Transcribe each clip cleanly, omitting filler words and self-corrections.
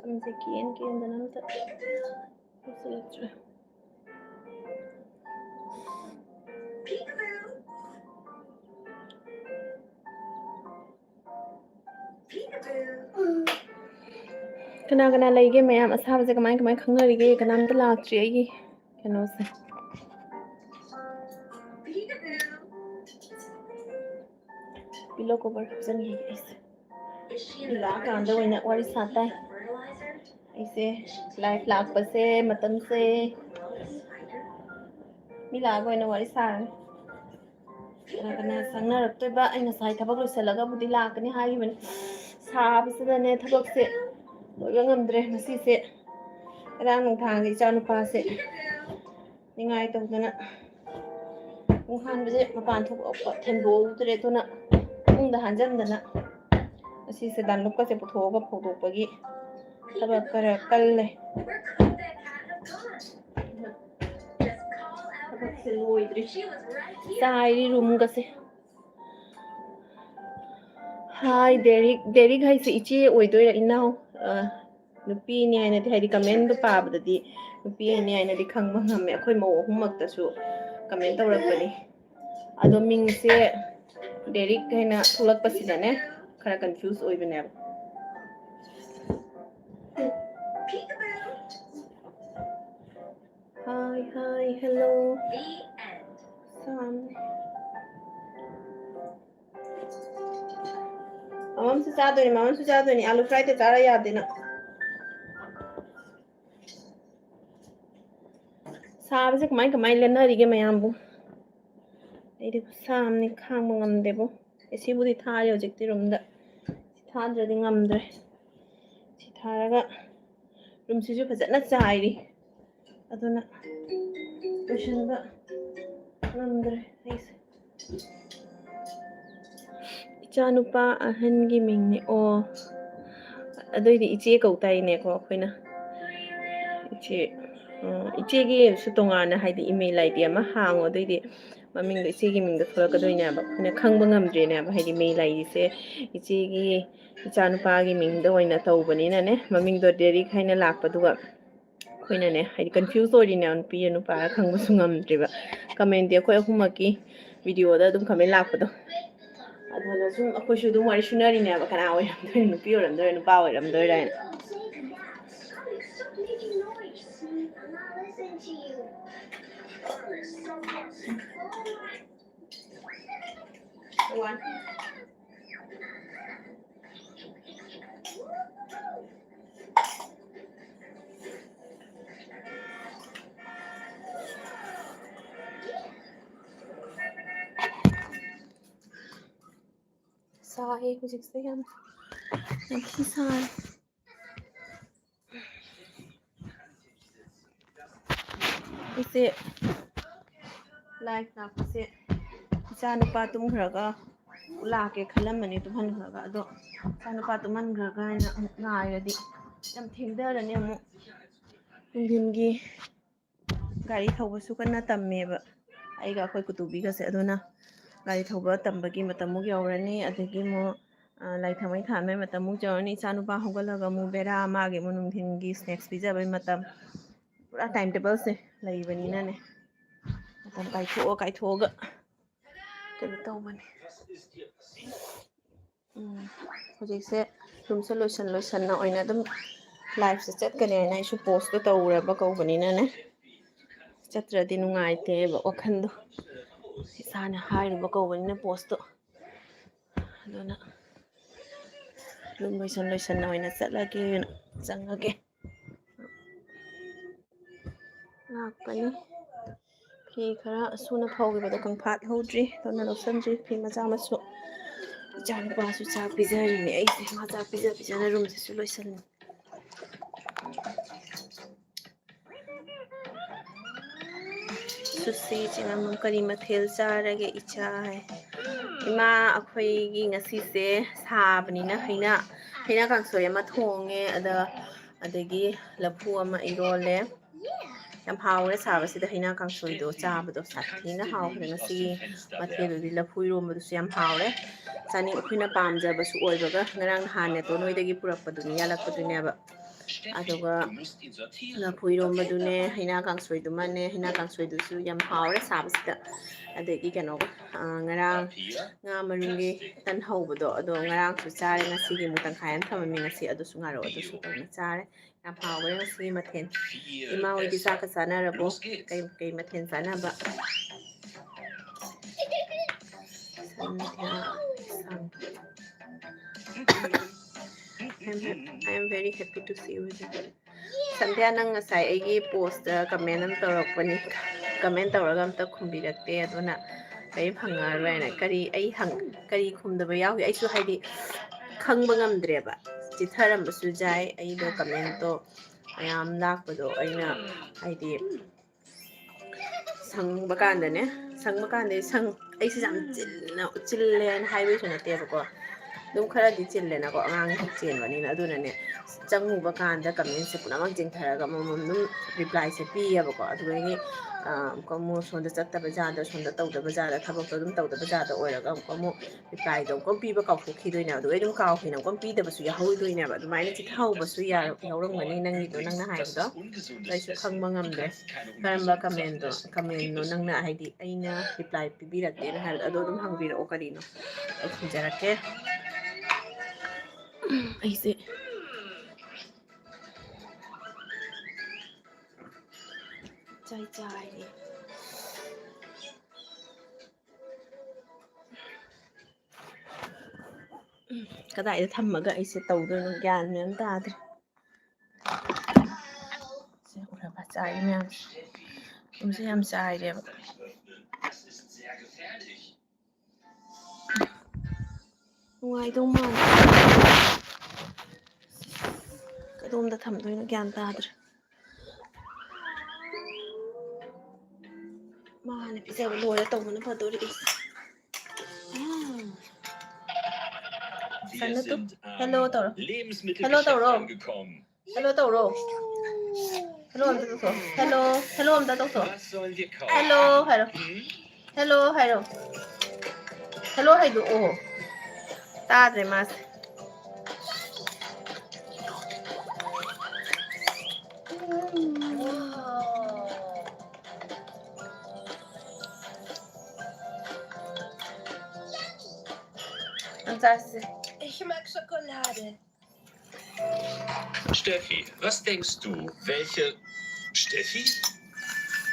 samse kian danamta usiltre kana leige mayam asabse kamai khangarige kanamta laktri ai kano se pillow cover hapsani is ila kanda oina wari satai aise life lakpa se matam se mila go oina wari saran kana sangnaraptoi ba aina sai thabak loisalaga budi lakani haibani sabsidane thabak se loiba ngamdre masi se rang thang gi chanu pa se ningai tawdana unghan bije mapan thuk thembo udre tona ungda hanjamdana masi se dan lukka se puthoga photokpagi thabak kara kalle thabak se loidri sairi room ga se hi Derek hai se ichi oidoi inau nupi ni haina ti haidi comment do pabadadi nupi ni haina di khangba ngame akhoi mo humak tasu comment tawrakpani ado ming se Derek haina thulak pasidane khara confuse oibane hi hello Sam mamam su chadoni alu fry te chara yadena sabse kamai lenarige mayambu aide samni khangba ngamdebo esi budi thari hojikti room da thadradi ngamdre si tharaga room sisu phajana chairi aduna loisanba ngamdre aise ichanupa ahangi mingni o adoidi iche kautaine ko khoina iche gi sutongana haidi email id ama hango adoidi maming iche gi ming da thulakadoine ba khoina khangba ngamdre ne ba haidi mail id se iche gi ichanupa gi ming da oina tawbani na ne maming do Derek haina lakpaduga khoina ne haidi confuse orine on pi anu pa khangba sungamdre ba comment de khoi humaki video da dum comment lakpado adana sum akhoi shu dum wari shunari ne ba kana oiramdoi nupi oramdoi nupa oiramdoi raina sai hujik se yam sai ise life na se chanu pa tum khraga ula ke khalam mani tu han khraga ado chanu pa tum man khraga na ngai yam thingdara ne mu tungdingi gari thauba su kana tamme ba aiga khoi kutubi ga se aduna gari thauba tambagi matamuk yaurani adagi mo lai thamai thamai matamuk jawani chanu pa hogalaga mu bera mage mu nungthingi snacks pija bai matam pura time table se laibani na ne matam kai thoga kani tawbani hojik se room se loisan na oina dum live se chat kane na isu post to tawraba kawbani na ne chatradi nungaite ba wakhando isana hairuba kawbani na post to aduna room loisan na oina chatlage changage lakpani fi khara suna phawgibada kangphat hodri tona losanji fi maja masu jan pa su cha pizari ni ai se ma cha pizza na room se su loisan susi chingam kari mathel charage icha hai ima akhoi gi ngasi se sabni na haina kangsoy ama thonge adagi laphu ama irole yam hawre sabasida haina kangsoy do chabado sathina hawre ngasi mathel di laphu iromba du yam hawre chani akhina pamja basu oibaga ngarang hane to noidagi purakpadu ni yalakpadu ne ba ꯑꯗꯨꯒ ꯂꯐꯨ ꯏꯔꯣꯝꯕꯗꯨꯅꯦ ꯍꯩꯅꯥ ꯀꯥꯡꯁꯣꯏꯗꯨꯃꯅꯦ ꯍꯩꯅꯥ ꯀꯥꯡꯁꯣꯏꯗꯨꯁꯨ ꯌꯥꯝ ꯍꯥꯎꯔꯦ ꯁꯥꯕꯁꯤꯗ ꯑꯗꯒꯤ ꯀꯩꯅꯣꯒ ꯉꯔꯥꯡ ꯉꯥ ꯃꯔꯨꯝꯒꯤ ꯇꯟ ꯍꯧꯕꯗꯣ ꯑꯗꯣ ꯉꯔꯥꯡꯁꯨ ꯆꯥꯔꯦ ꯉꯁꯤꯒꯤ ꯑꯃꯨꯛ ꯇꯪꯈꯥꯏ ꯑꯃ ꯊꯝꯃꯝꯃꯤ ꯉꯁꯤ ꯑꯗꯨꯁꯨ ꯉꯥꯔꯧ ꯑꯗꯨꯁꯨ ꯇꯧꯅ ꯆꯥꯔꯦ ꯌꯥꯝ ꯍꯥꯎꯈ꯭ꯔꯦ ꯉꯁꯤꯒꯤ ꯃꯊꯦꯜ ꯏꯃꯥ ꯍꯣꯏꯗꯤ ꯆꯥꯛꯀ ꯆꯥꯅꯔꯕꯣ ꯀꯩ ꯃꯊꯦꯜ ꯆꯥꯅꯕ I am very happy to see you there. Sandhya nang ngasai aigi post comment am tawrakpani comment tawraga amta khumbirakte aduna kai phangarwaina kari khumdaba yawi aisu haidi khangba ngamdreba chitharambasu jai aido comment to mayam lakpado aina haidi ꯁꯪꯕ ꯀꯥꯟꯗꯅꯦ ꯑꯩꯁꯦ ꯌꯥꯝ ꯆꯤꯜꯂꯦꯅ ꯍꯥꯏꯕꯩꯁꯨ ꯅꯠꯇꯦꯕꯀꯣ ꯑꯗꯨꯝ ꯈꯔꯗꯤ ꯆꯤꯜꯂꯦꯅꯀꯣ ꯑꯉꯥꯡ ꯆꯦꯟꯕꯅꯤꯅ ꯑꯗꯨꯅꯅꯦ ꯆꯪꯉꯨꯕ ꯀꯥꯟꯗ ꯀꯃꯦꯟꯁꯦ ꯄꯨꯝꯅꯃꯛ ꯆꯤꯡꯊꯔꯒ ꯑꯃꯃꯝ ꯑꯗꯨꯝ ꯔꯤꯄ꯭ꯂꯥꯏꯁꯦ ꯄꯤꯌꯦꯕꯀꯣ ꯑꯗꯨꯗꯒꯤ ꯑꯃꯨꯛ ꯁꯣꯝꯗ ꯆꯠꯇꯕ ꯖꯥꯗ ꯁꯣꯝꯗ ꯇꯧꯗꯕ ꯖꯥꯗ ꯊꯕꯛꯇꯣ ꯑꯗꯨꯝ ꯇꯧꯗꯕ ꯖꯥꯗ ꯑꯣꯏꯔꯒ ꯑꯃꯨꯛ ꯔꯤꯄ꯭ꯂꯥꯏꯗꯣ ꯑꯃꯨꯛ ꯄꯤꯕ ꯀꯥꯎꯊꯣꯛꯈꯤꯗꯣꯏꯅꯦꯕ ꯑꯗꯨꯒ ꯑꯗꯨꯝ ꯀꯥꯎꯈꯤꯅ ꯑꯃꯨꯛ ꯄꯤꯗꯕꯁꯨ ꯌꯥꯎꯍꯧꯗꯣꯏꯅꯦꯕ ꯑꯗꯨꯃꯥꯏꯅ ꯆꯤꯊꯍꯧꯕꯁꯨ ꯌꯥꯎꯔꯝꯒꯅꯤ ꯅꯪꯅ ꯍꯥꯏꯕꯗꯣ ꯑꯩꯁꯨ ꯈꯪꯕ ꯉꯝꯗ꯭ꯔꯦ ꯀꯔꯝꯕ ꯀꯃꯦꯟꯅꯣ ꯅꯪꯅ ꯍꯥꯏꯗꯤ ꯑꯩꯅ ꯔꯤꯄ꯭ꯂꯥꯏ ꯄꯤꯕꯤꯔꯛꯇꯦꯅ ꯍꯥꯏꯕꯗꯣ ꯑꯗꯣ ꯑꯗꯨꯝ ꯍꯪꯕꯤꯔꯛꯑꯣ ꯀꯔꯤꯅꯣ ꯑꯩ ꯈꯨꯝꯖꯔꯛꯀꯦ ꯑꯩꯁꯦ ꯆꯥꯏꯔꯤ ꯀꯗꯥꯏꯗ ꯊꯝꯃꯒ ꯑꯩꯁꯦ ꯇꯧꯗꯣꯏꯅꯣ ꯒ꯭ꯌꯥꯟ ꯃꯦꯟ ꯇꯥꯗ꯭ꯔꯦ ꯁꯤ ꯎꯔꯕ ꯆꯥꯏ ꯃꯌꯥꯝꯁꯦ ꯌꯨꯝꯁꯦ ꯌꯥꯝ ꯆꯥꯏꯔꯦꯕ ꯅꯨꯡꯉꯥꯏꯗꯧ ꯃꯥꯜꯂꯦ ꯀꯗꯣꯝꯗ ꯊꯝꯗꯣꯏꯅꯣ ꯒ꯭ꯌꯥꯟ ꯇꯥꯗ꯭ꯔꯦ ꯃꯥꯅ ꯄꯤꯖꯕ ꯂꯣꯏꯔ ꯇꯧꯕꯅ ꯐꯗꯣꯔꯤ ꯍꯦꯜꯂꯣ ꯇꯧꯔꯣ ꯍꯦꯜꯂꯣ ꯇꯧꯔꯣ ꯍꯦꯜꯂꯣ ꯇꯧꯔꯣ ꯍꯦꯜꯂꯣ ꯑꯝꯇ ꯇꯧꯊꯣꯛꯑꯣ ꯍꯦꯜꯂꯣ ꯑꯝꯇ ꯇꯧꯊꯣꯛꯑꯣ ꯍꯦꯜꯂꯣ ꯍꯥꯏꯔꯣ ꯍꯦꯜꯂꯣ ꯍꯥꯏꯔꯣ ꯍꯦꯜꯂꯣ ꯍꯥꯏꯗꯣꯛꯑꯣ ꯇꯥꯗ꯭ꯔꯦ ꯃꯥꯁꯦ Ich mag Schokolade. Steffi, was denkst du? Welche... Steffi?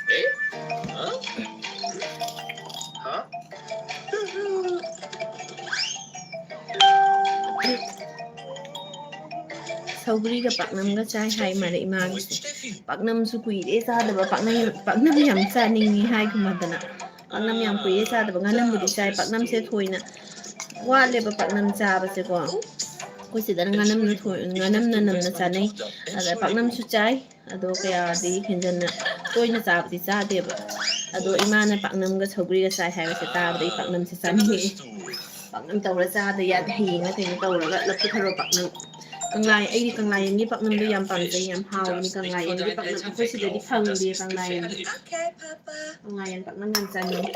Hey? Huh? Huh? ꯁꯧꯒ꯭ꯔꯤꯒ ꯄꯥꯛꯅꯝꯒ ꯆꯥꯏ ꯍꯥꯏ ꯃꯥꯜꯂꯦ ꯏꯃꯥꯒꯤꯁꯦ ꯄꯥꯛꯅꯝꯁꯨ ꯀꯨꯏꯔꯦ ꯆꯥꯗꯕ ꯄꯥꯛꯅꯝ ꯌꯥꯝ ꯆꯥꯅꯤꯡꯉꯤ ꯍꯥꯏꯒꯨꯝꯕꯗꯅ ꯄꯥꯛꯅꯝ ꯌꯥꯝ ꯀꯨꯏꯔꯦ ꯆꯥꯗꯕ ꯉꯥꯅꯝꯕꯨꯗꯤ ꯆꯥꯏ ꯄꯥꯛꯅꯝꯁꯦ ꯊꯣꯏꯅ ꯋꯥꯠꯂꯦꯕ ꯄꯥꯛꯅꯝ ꯆꯥꯕꯁꯦꯀꯣ ꯑꯩꯈꯣꯏ ꯁꯤꯗꯅ ꯉꯥꯅꯝꯅ ꯅꯝꯅ ꯆꯥꯅꯩ ꯑꯗ ꯄꯥꯛꯅꯝꯁꯨ ꯆꯥꯏ ꯑꯗꯣ ꯀꯌꯥꯗꯤ ꯍꯦꯟꯖꯟꯅ ꯇꯣꯏꯅ ꯆꯥꯕꯗꯤ ꯆꯥꯗꯦꯕ ꯑꯗꯣ ꯏꯃꯥꯅ ꯄꯥꯛꯅꯝꯒ ꯁꯧꯒ꯭ꯔꯤꯒ ꯆꯥꯏ ꯍꯥꯏꯕꯁꯦ ꯇꯥꯕꯗ ꯑꯩ ꯄꯥꯛꯅꯝꯁꯦ ꯆꯥꯅꯤꯡꯉꯛꯏ ꯄꯥꯛꯅꯝ ꯇꯧꯔ ꯆꯥꯗ ꯌꯥꯗꯦ ꯍꯌꯦꯡꯅ ꯀꯩꯅꯣ ꯇꯧꯔꯒ ꯂꯐꯨ ꯊꯔꯣ ꯄꯥꯛꯅꯝ ꯑꯩꯗꯤ ꯀꯪꯂꯥꯌꯦꯟꯒꯤ ꯄꯥꯛꯅꯝꯗꯣ ꯌꯥꯝ ꯄꯥꯝꯖꯩ ꯌꯥꯝ ꯍꯥꯎꯕꯅꯤ ꯀꯪꯂꯥꯌꯦꯟꯒꯤ ꯄꯥꯛꯅꯝ ꯑꯩꯈꯣꯏ ꯁꯤꯗꯗꯤ ꯐꯪꯗꯦ ꯀꯪꯂꯥꯌꯦꯟ ꯄꯥꯛꯅꯝ ꯌꯥꯝ ꯆꯥꯅꯤꯡꯉꯤ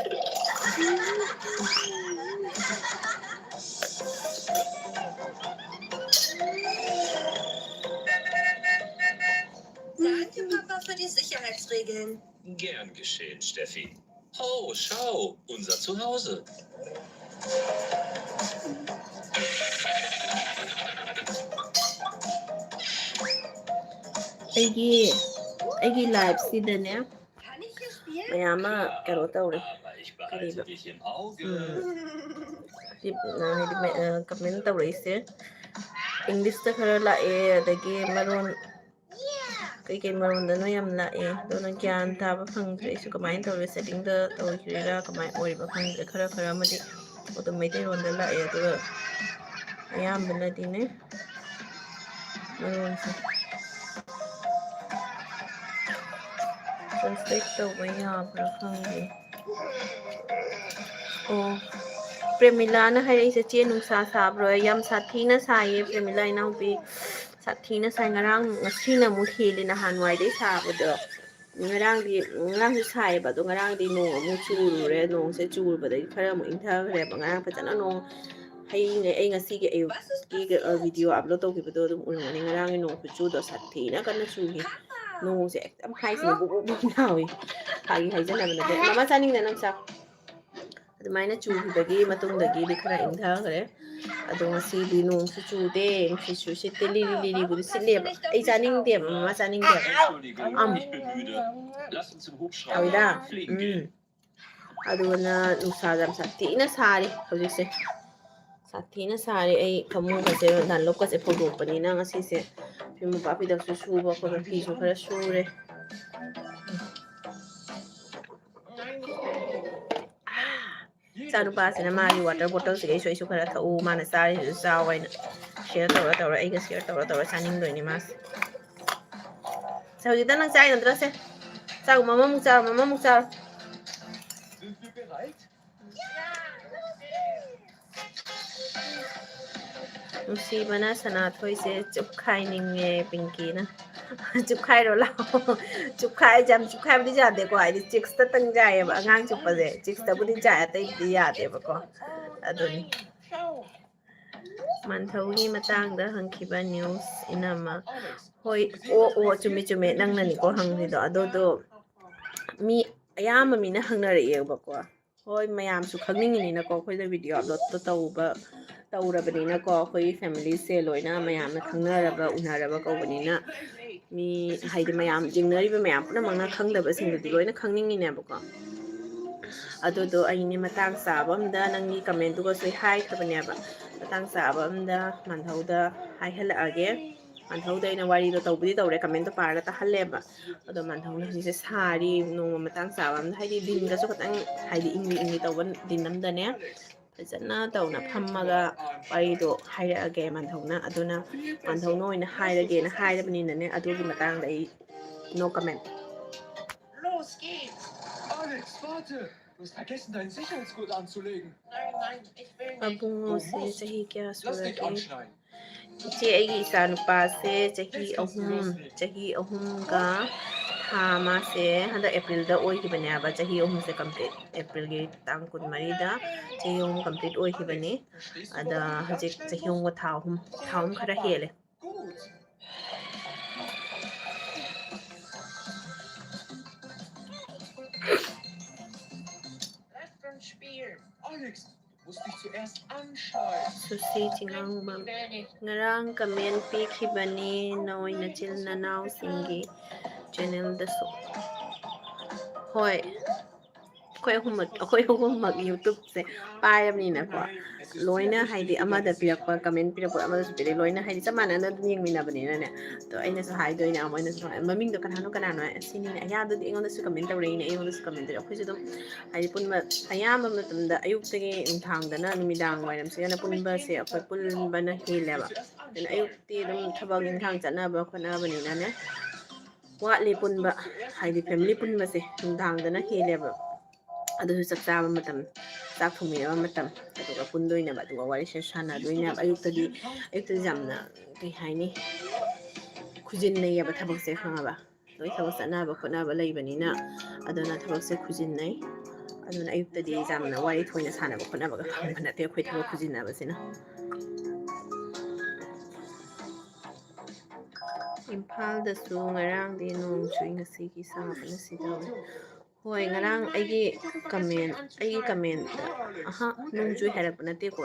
Danke, Papa, für die Sicherheitsregeln. Gern geschehen, Steffi. Oh, schau, unser Zuhause. ꯑꯩꯒꯤ ꯂꯥꯏꯐꯁꯤꯗꯅꯦ ꯃꯌꯥꯝ ꯑꯃ ꯀꯩꯅꯣ ꯇꯧꯔꯦ ꯀꯔꯤꯕ ꯍꯥꯏꯗꯤ ꯀꯃꯦꯟ ꯇꯧꯔꯛꯏꯁꯦ ꯏꯪꯂꯤꯁꯇ ꯈꯔ ꯂꯥꯛꯑꯦ ꯑꯗꯒꯤ ꯃꯔꯣꯟ ꯀꯩꯀꯩ ꯃꯔꯣꯟꯗꯅꯣ ꯌꯥꯝ ꯂꯥꯛꯑꯦ ꯑꯗꯨꯅ ꯒ꯭ꯌꯥꯟ ꯇꯥꯕ ꯐꯪꯗ꯭ꯔꯦ ꯑꯩꯁꯨ ꯀꯃꯥꯏꯅ ꯇꯧꯔꯦ ꯁꯦꯠꯇꯤꯡꯗ ꯇꯧꯈꯤꯔꯥ ꯀꯃꯥꯏꯅ ꯑꯣꯏꯔꯤꯕ ꯈꯪꯗ꯭ꯔꯦ ꯈꯔ ꯑꯃꯗꯤ ꯑꯗꯨꯝ ꯃꯩꯇꯩꯔꯣꯟꯗ ꯂꯥꯛꯑꯦ ꯑꯗꯨꯒ ꯑꯌꯥꯝꯕꯅꯗꯤꯅꯦ ꯃꯔꯣꯟꯁꯦ ꯇ꯭ꯔꯥꯟꯁꯂꯦꯠ ꯇꯧꯕ ꯌꯥꯕ꯭ꯔꯥ ꯈꯪꯗꯦ ꯑꯣ ꯄ꯭ꯔꯦꯃꯤꯂꯥꯅ ꯍꯥꯏꯔꯛꯏꯁꯦ ꯆꯦ ꯅꯨꯡꯁꯥ ꯁꯥꯕ꯭ꯔꯣ ꯌꯥꯝ ꯁꯥꯊꯤꯅ ꯁꯥꯏꯌꯦ ꯄ꯭ꯔꯦꯃꯤꯂꯥ ꯏꯅꯥꯎꯄꯤ ꯁꯥꯊꯤꯅ ꯁꯥꯏ ꯉꯁꯤꯅ ꯑꯃꯨꯛ ꯍꯦꯜꯂꯤ ꯅꯍꯥꯟꯋꯥꯏꯗꯩ ꯁꯥꯕꯗꯣ ꯉꯔꯥꯡꯁꯨ ꯁꯥꯏꯌꯦꯕ ꯑꯗꯣ ꯉꯔꯥꯡꯗꯤ ꯅꯣꯡ ꯑꯃꯨꯛ ꯆꯨꯔꯨꯔꯦ ꯅꯣꯡꯁꯦ ꯆꯨꯔꯨꯕꯗꯒꯤ ꯈꯔ ꯑꯃꯨꯛ ꯏꯪꯊꯈ꯭ꯔꯦꯕ ꯉꯔꯥꯡ ꯐꯖꯅ ꯅꯣꯡ ꯍꯌꯦꯡꯉꯩ ꯑꯩ ꯉꯁꯤꯒꯤ ꯑꯌꯨꯛꯀꯤ ꯚꯤꯗꯤꯑꯣ ꯑꯞꯂꯣꯗ ꯇꯧꯈꯤꯕꯗꯣ ꯑꯗꯨꯝ ꯎꯔꯝꯒꯅꯤ ꯉꯔꯥꯡꯒꯤ ꯅꯣꯡ ꯈꯨꯆꯨꯗꯣ ꯁꯥꯊꯤꯅ ꯀꯟꯅ ꯆꯨꯈꯤ ꯅꯣꯡꯁꯦ ꯌꯥꯝ ꯍꯥꯏꯁꯤꯅ ꯕꯨꯛ ꯕꯨꯛ ꯕꯨꯛ ꯂꯥꯎꯏ ꯐꯥꯒꯤ ꯍꯥꯏꯖꯟꯅꯕ ꯅꯠꯇꯦ ꯃꯃꯥ ꯆꯥꯅꯤꯡꯗ ꯅꯪ ꯆꯥꯎ ꯑꯗꯨꯃꯥꯏꯅ ꯆꯨꯈꯤꯕꯒꯤ ꯃꯇꯨꯡꯗꯒꯤꯗꯤ ꯈꯔ ꯏꯪꯊꯈ꯭ꯔꯦ ꯑꯗꯣ ꯉꯁꯤꯗꯤ ꯅꯣꯡꯁꯨ ꯆꯨꯗꯦ ꯅꯨꯡꯁꯤꯠꯁꯨ ꯁꯤꯠꯇꯦ ꯂꯤꯔꯤ ꯂꯤꯔꯤꯕꯨꯗꯤ ꯁꯤꯠꯂꯦꯕ ꯑꯩ ꯆꯥꯅꯤꯡꯗꯦꯕ ꯃꯃꯥ ꯆꯥꯅꯤꯡꯗꯦꯕ ꯍꯥꯎꯏꯗ ꯑꯗꯨꯅ ꯅꯨꯡꯁꯥꯁꯦ ꯌꯥꯝ ꯁꯥꯊꯤꯅ ꯁꯥꯔꯤ ꯍꯧꯖꯤꯛꯁꯦ ꯁꯥꯊꯤꯅ ꯁꯥꯔꯤ ꯑꯩ ꯐꯃꯨꯡꯒꯁꯦ ꯗꯥꯟꯂꯣꯞꯀꯁꯦ ꯐꯧꯗꯣꯛꯄꯅꯤꯅ ꯉꯁꯤꯁꯦ ꯐꯤ ꯃꯣꯝꯄꯥꯛꯄꯤꯗꯛꯁꯨ ꯁꯨꯕ ꯈꯣꯠꯄ ꯐꯤꯁꯨ ꯈꯔ ꯁꯨꯔꯦ ꯏꯆꯥꯅꯨꯄꯥꯁꯤꯅ ꯃꯥꯒꯤ ꯋꯥꯇꯔ ꯕꯣꯇꯜꯁꯤꯒ ꯑꯩꯁꯨ ꯈꯔ ꯊꯛꯎ ꯃꯥꯅ ꯆꯥꯔꯤꯁꯤꯁꯨ ꯆꯥꯎ ꯍꯥꯏꯅ ꯁꯤꯌꯔ ꯇꯧꯔ ꯑꯩꯒ ꯁꯤꯌꯔ ꯇꯧꯔ ꯆꯥꯅꯤꯡꯗꯣꯏꯅꯤ ꯃꯥꯁꯦ ꯍꯧꯖꯤꯛꯇ ꯅꯪ ꯆꯥꯏ ꯅꯠꯇ꯭ꯔꯁꯦ ꯆꯥꯎ ꯃꯃꯥꯃꯨꯛ ꯆꯥꯔꯣ ꯃꯃꯥꯃꯨꯛ ꯆꯥꯔꯣ ꯅꯨꯡꯁꯤꯕꯅ ꯁꯅꯥꯊꯣꯏꯁꯦ ꯆꯨꯞꯈꯥꯏꯅꯤꯡꯉꯦ ꯄꯤꯡꯀꯤꯅ ꯆꯨꯞꯈꯥꯏꯔꯣ ꯂꯥꯛꯑꯣ ꯆꯨꯞꯈꯥꯏꯁꯦ ꯌꯥꯝ ꯆꯨꯞꯈꯥꯏꯕꯗꯤ ꯌꯥꯗꯦꯀꯣ ꯍꯥꯏꯗꯤ ꯆꯤꯛꯁꯇꯇꯪ ꯆꯥꯏꯌꯦꯕ ꯑꯉꯥꯡ ꯆꯨꯞꯄꯁꯦ ꯆꯤꯛꯁꯇꯕꯨꯗꯤ ꯆꯥꯏ ꯑꯇꯩꯗꯤ ꯌꯥꯗꯦꯕꯀꯣ ꯑꯗꯨꯅꯤ ꯃꯟꯊꯧꯒꯤ ꯃꯇꯥꯡꯗ ꯍꯪꯈꯤꯕ ꯅ꯭ꯌꯨꯁ ꯏꯅꯝꯃ ꯍꯣꯏ ꯑꯣ ꯆꯨꯝꯃꯤ ꯆꯨꯝꯃꯤ ꯅꯪꯅꯅꯤꯀꯣ ꯍꯪꯉꯤꯗꯣ ꯑꯗꯨꯗꯣ ꯃꯤ ꯑꯌꯥꯝꯕ ꯃꯤꯅ ꯍꯪꯅꯔꯛꯑꯦꯕꯀꯣ ꯍꯣꯏ ꯃꯌꯥꯝꯁꯨ ꯈꯪꯅꯤꯡꯉꯤꯅꯤꯅꯀꯣ ꯑꯩꯈꯣꯏꯗ ꯚꯤꯗꯤꯑꯣ ꯑꯞꯂꯣꯗꯇꯣ ꯇꯧꯔꯕꯅꯤꯅꯀꯣ ꯑꯩꯈꯣꯏꯒꯤ ꯐꯦꯃꯤꯂꯤꯁꯦ ꯂꯣꯏꯅ ꯃꯌꯥꯝꯅ ꯈꯪꯅꯔꯕ ꯎꯅꯔꯕ ꯀꯧꯕꯅꯤꯅ ꯃꯤ ꯍꯥꯏꯗꯤ ꯃꯌꯥꯝ ꯌꯦꯡꯅꯔꯤꯕ ꯃꯌꯥꯝ ꯄꯨꯝꯅꯃꯛꯅ ꯈꯪꯗꯕꯁꯤꯡꯗꯨꯗꯤ ꯂꯣꯏꯅ ꯈꯪꯅꯤꯡꯉꯤꯅꯦꯕꯀꯣ ꯑꯗꯨꯗꯣ ꯑꯩꯅꯦ ꯃꯇꯥꯡ ꯆꯥꯕ ꯑꯝꯗ ꯅꯪꯒꯤ ꯀꯃꯦꯟꯇꯨꯒꯁꯨ ꯍꯥꯏꯈ꯭ꯔꯕꯅꯦꯕ ꯃꯇꯥꯡ ꯆꯥꯕ ꯑꯝꯗ ꯃꯥꯟꯙꯧꯗ ꯍꯥꯏꯍꯜꯂꯛꯑꯒꯦ ꯃꯥꯟꯙꯧꯗ ꯑꯩꯅ ꯋꯥꯔꯤꯗꯣ ꯇꯧꯕꯨꯗꯤ ꯇꯧꯔꯦ ꯀꯃꯦꯟꯇꯣ ꯄꯥꯔꯒ ꯇꯥꯍꯜꯂꯦꯕ ꯑꯗꯣ ꯃꯥꯟꯙꯧꯅ ꯍꯧꯖꯤꯛꯁꯦ ꯁꯥꯔꯤ ꯅꯣꯡꯃ ꯃꯇꯥꯡ ꯆꯥꯕ ꯑꯝꯗ ꯍꯥꯏꯗꯤ ꯗꯤꯟꯒꯁꯨ ꯈꯤꯇꯪ ꯍꯥꯏꯗꯤ ꯏꯪꯂꯤ ꯇꯧꯕ ꯗꯤꯟ ꯑꯝꯗꯅꯦ ꯐꯖꯅ ꯇꯧꯅ ꯐꯝꯃꯒ ꯋꯥꯔꯤꯗꯣ ꯍꯥꯏꯔꯛꯑꯒꯦ ꯃꯥꯟꯙꯧꯅ ꯑꯗꯨꯅ ꯃꯥꯟꯙꯧꯅ ꯑꯣꯏꯅ ꯍꯥꯏꯔꯒꯦꯅ ꯍꯥꯏꯔꯕꯅꯤꯅꯅꯦ ꯑꯗꯨꯒꯤ ꯃꯇꯥꯡꯗ ꯑꯩ ꯅꯣ ꯀꯃꯦꯟ Los geht's! Alex, warte! Du hast vergessen, deinen Sicherheitsgurt anzulegen. Nein, ich will nicht. ꯑꯕꯨꯡꯉꯣꯁꯦ ꯆꯍꯤ ꯀꯌꯥ Lass dich ꯁꯨꯔꯒꯦ anschneiden. ꯏꯆꯦ ꯑꯩꯒꯤ ꯏꯆꯥꯅꯨꯄꯥꯁꯦ ꯆꯍꯤ ꯑꯍꯨꯝꯒ ꯊꯥ ꯃꯥꯁꯦ ꯍꯟꯗꯛ ꯑꯦꯄ꯭ꯔꯤꯜꯗ ꯑꯣꯏꯈꯤꯕꯅꯦꯕ ꯆꯍꯤ ꯑꯍꯨꯝꯁꯦ ꯀꯝꯄ꯭ꯂꯤꯠ ꯑꯦꯄ꯭ꯔꯤꯜꯒꯤ ꯇꯥꯡ 24ꯗ ꯆꯍꯤ ꯑꯍꯨꯝ ꯀꯝꯄ꯭ꯂꯤꯠ ꯑꯣꯏꯈꯤꯕꯅꯤ ꯑꯗ ꯍꯧꯖꯤꯛ ꯆꯍꯤ ꯑꯍꯨꯝꯒ ꯊꯥ ꯑꯍꯨꯝ ꯈꯔ ꯍꯦꯜꯂꯦ Alex, du musst dich zuerst anschneiden. ꯁꯨꯁꯤ ꯆꯤꯡꯉꯥꯡꯕ ꯉꯔꯥꯡ ꯀꯃꯦꯟ ꯄꯤꯈꯤꯕꯅꯤ ꯅꯣꯏ ꯅꯆꯤꯜ ꯅꯅꯥꯎꯁꯤꯡꯒꯤ ꯆꯦꯅꯦꯜꯗꯁꯨ ꯍꯣꯏ ꯑꯩꯈꯣꯏ ꯑꯍꯨꯝꯃꯛ ꯌꯨꯇꯨꯕꯁꯦ ꯄꯥꯏꯔꯕꯅꯤꯅꯀꯣ ꯂꯣꯏꯅ ꯍꯥꯏꯗꯤ ꯑꯃꯗ ꯄꯤꯔꯛꯄ ꯀꯃꯦꯟ ꯄꯤꯔꯛꯄ ꯑꯃꯗꯁꯨ ꯄꯤꯔꯛꯑꯦ ꯂꯣꯏꯅ ꯍꯥꯏꯗꯤ ꯆꯞ ꯃꯥꯟꯅꯅ ꯑꯗꯨꯝ ꯌꯦꯡꯃꯤꯟꯅꯕꯅꯤꯅꯅꯦ ꯑꯗꯣ ꯑꯩꯅꯁꯨ ꯍꯥꯏꯗꯣꯏꯅꯦ ꯑꯃꯣꯏꯅꯁꯨ ꯃꯃꯤꯡꯗꯣ ꯀꯅꯥꯅꯣ ꯑꯁꯤꯅꯤꯅꯦ ꯑꯌꯥꯝꯕꯗꯤ ꯑꯩꯉꯣꯟꯗꯁꯨ ꯀꯃꯦꯟ ꯇꯧꯔꯛꯏꯅꯦ ꯑꯩꯉꯣꯟꯗꯁꯨ ꯀꯃꯦꯟ ꯇꯧꯔꯛꯏ ꯑꯩꯈꯣꯏꯁꯨ ꯑꯗꯨꯝ ꯍꯥꯏꯗꯤ ꯄꯨꯟꯕ ꯑꯌꯥꯝꯕ ꯃꯇꯝꯗ ꯑꯌꯨꯛꯇꯒꯤ ꯅꯨꯡꯗꯥꯡꯗꯅ ꯅꯨꯃꯤꯗꯥꯡ ꯋꯥꯏꯔꯝꯁꯤꯒꯅ ꯄꯨꯟꯕꯁꯦ ꯑꯩꯈꯣꯏ ꯄꯨꯟꯕꯅ ꯍꯦꯜꯂꯦꯕ ꯑꯗꯨꯅ ꯑꯌꯨꯛꯇꯤ ꯑꯗꯨꯝ ꯊꯕꯛ ꯏꯪꯈꯥꯡ ꯆꯠꯅꯕ ꯈꯣꯠꯅꯕꯅꯤꯅꯅꯦ ꯋꯥꯠꯂꯤ ꯄꯨꯟꯕ ꯍꯥꯏꯗꯤ ꯐꯦꯃꯤꯂꯤ ꯄꯨꯟꯕꯁꯦ ꯅꯨꯡꯗꯥꯡꯗꯅ ꯍꯦꯜꯂꯦꯕ ꯑꯗꯨꯁꯨ ꯆꯥꯛ ꯆꯥꯕ ꯃꯇꯝ ꯆꯥꯛ ꯊꯣꯡꯃꯤꯟꯅꯕ ꯃꯇꯝ ꯑꯗꯨꯒ ꯄꯨꯟꯗꯣꯏꯅꯦꯕ ꯑꯗꯨꯒ ꯋꯥꯔꯤꯁꯦ ꯁꯥꯟꯅꯗꯣꯏꯅꯦꯕ ꯑꯌꯨꯛꯇꯗꯤ ꯌꯥꯝꯅ ꯀꯩ ꯍꯥꯏꯅꯤ ꯈꯨꯖꯤꯟꯅꯩꯌꯦꯕ ꯊꯕꯛꯁꯦ ꯈꯪꯉꯕ ꯂꯣꯏ ꯊꯕꯛ ꯆꯠꯅꯕ ꯈꯣꯠꯅꯕ ꯂꯩꯕꯅꯤꯅ ꯑꯗꯨꯅ ꯊꯕꯛꯁꯦ ꯈꯨꯖꯤꯟꯅꯩ ꯑꯗꯨꯅ ꯑꯌꯨꯛꯇꯗꯤ ꯌꯥꯝꯅ ꯋꯥꯔꯤ ꯊꯣꯏꯅ ꯁꯥꯟꯅꯕ ꯈꯣꯠꯅꯕꯒ ꯐꯪꯕ ꯅꯠꯇꯦ ꯑꯩꯈꯣꯏ ꯊꯕꯛ ꯈꯨꯖꯤꯟꯅꯕꯁꯤꯅ ꯏꯝꯐꯥꯜꯗꯁꯨ ꯉꯔꯥꯡꯗꯤ ꯅꯣꯡ ꯆꯨꯏ ꯉꯁꯤꯒꯤ ꯁꯥꯕꯅ ꯁꯤꯗꯧꯔꯦ ꯍꯣꯏ ꯉꯔꯥꯡ ꯑꯩꯒꯤ ꯀꯃꯦꯟꯇ ꯅꯣꯡ ꯆꯨꯏ ꯍꯥꯏꯔꯛꯄ ꯅꯠꯇꯦꯀꯣ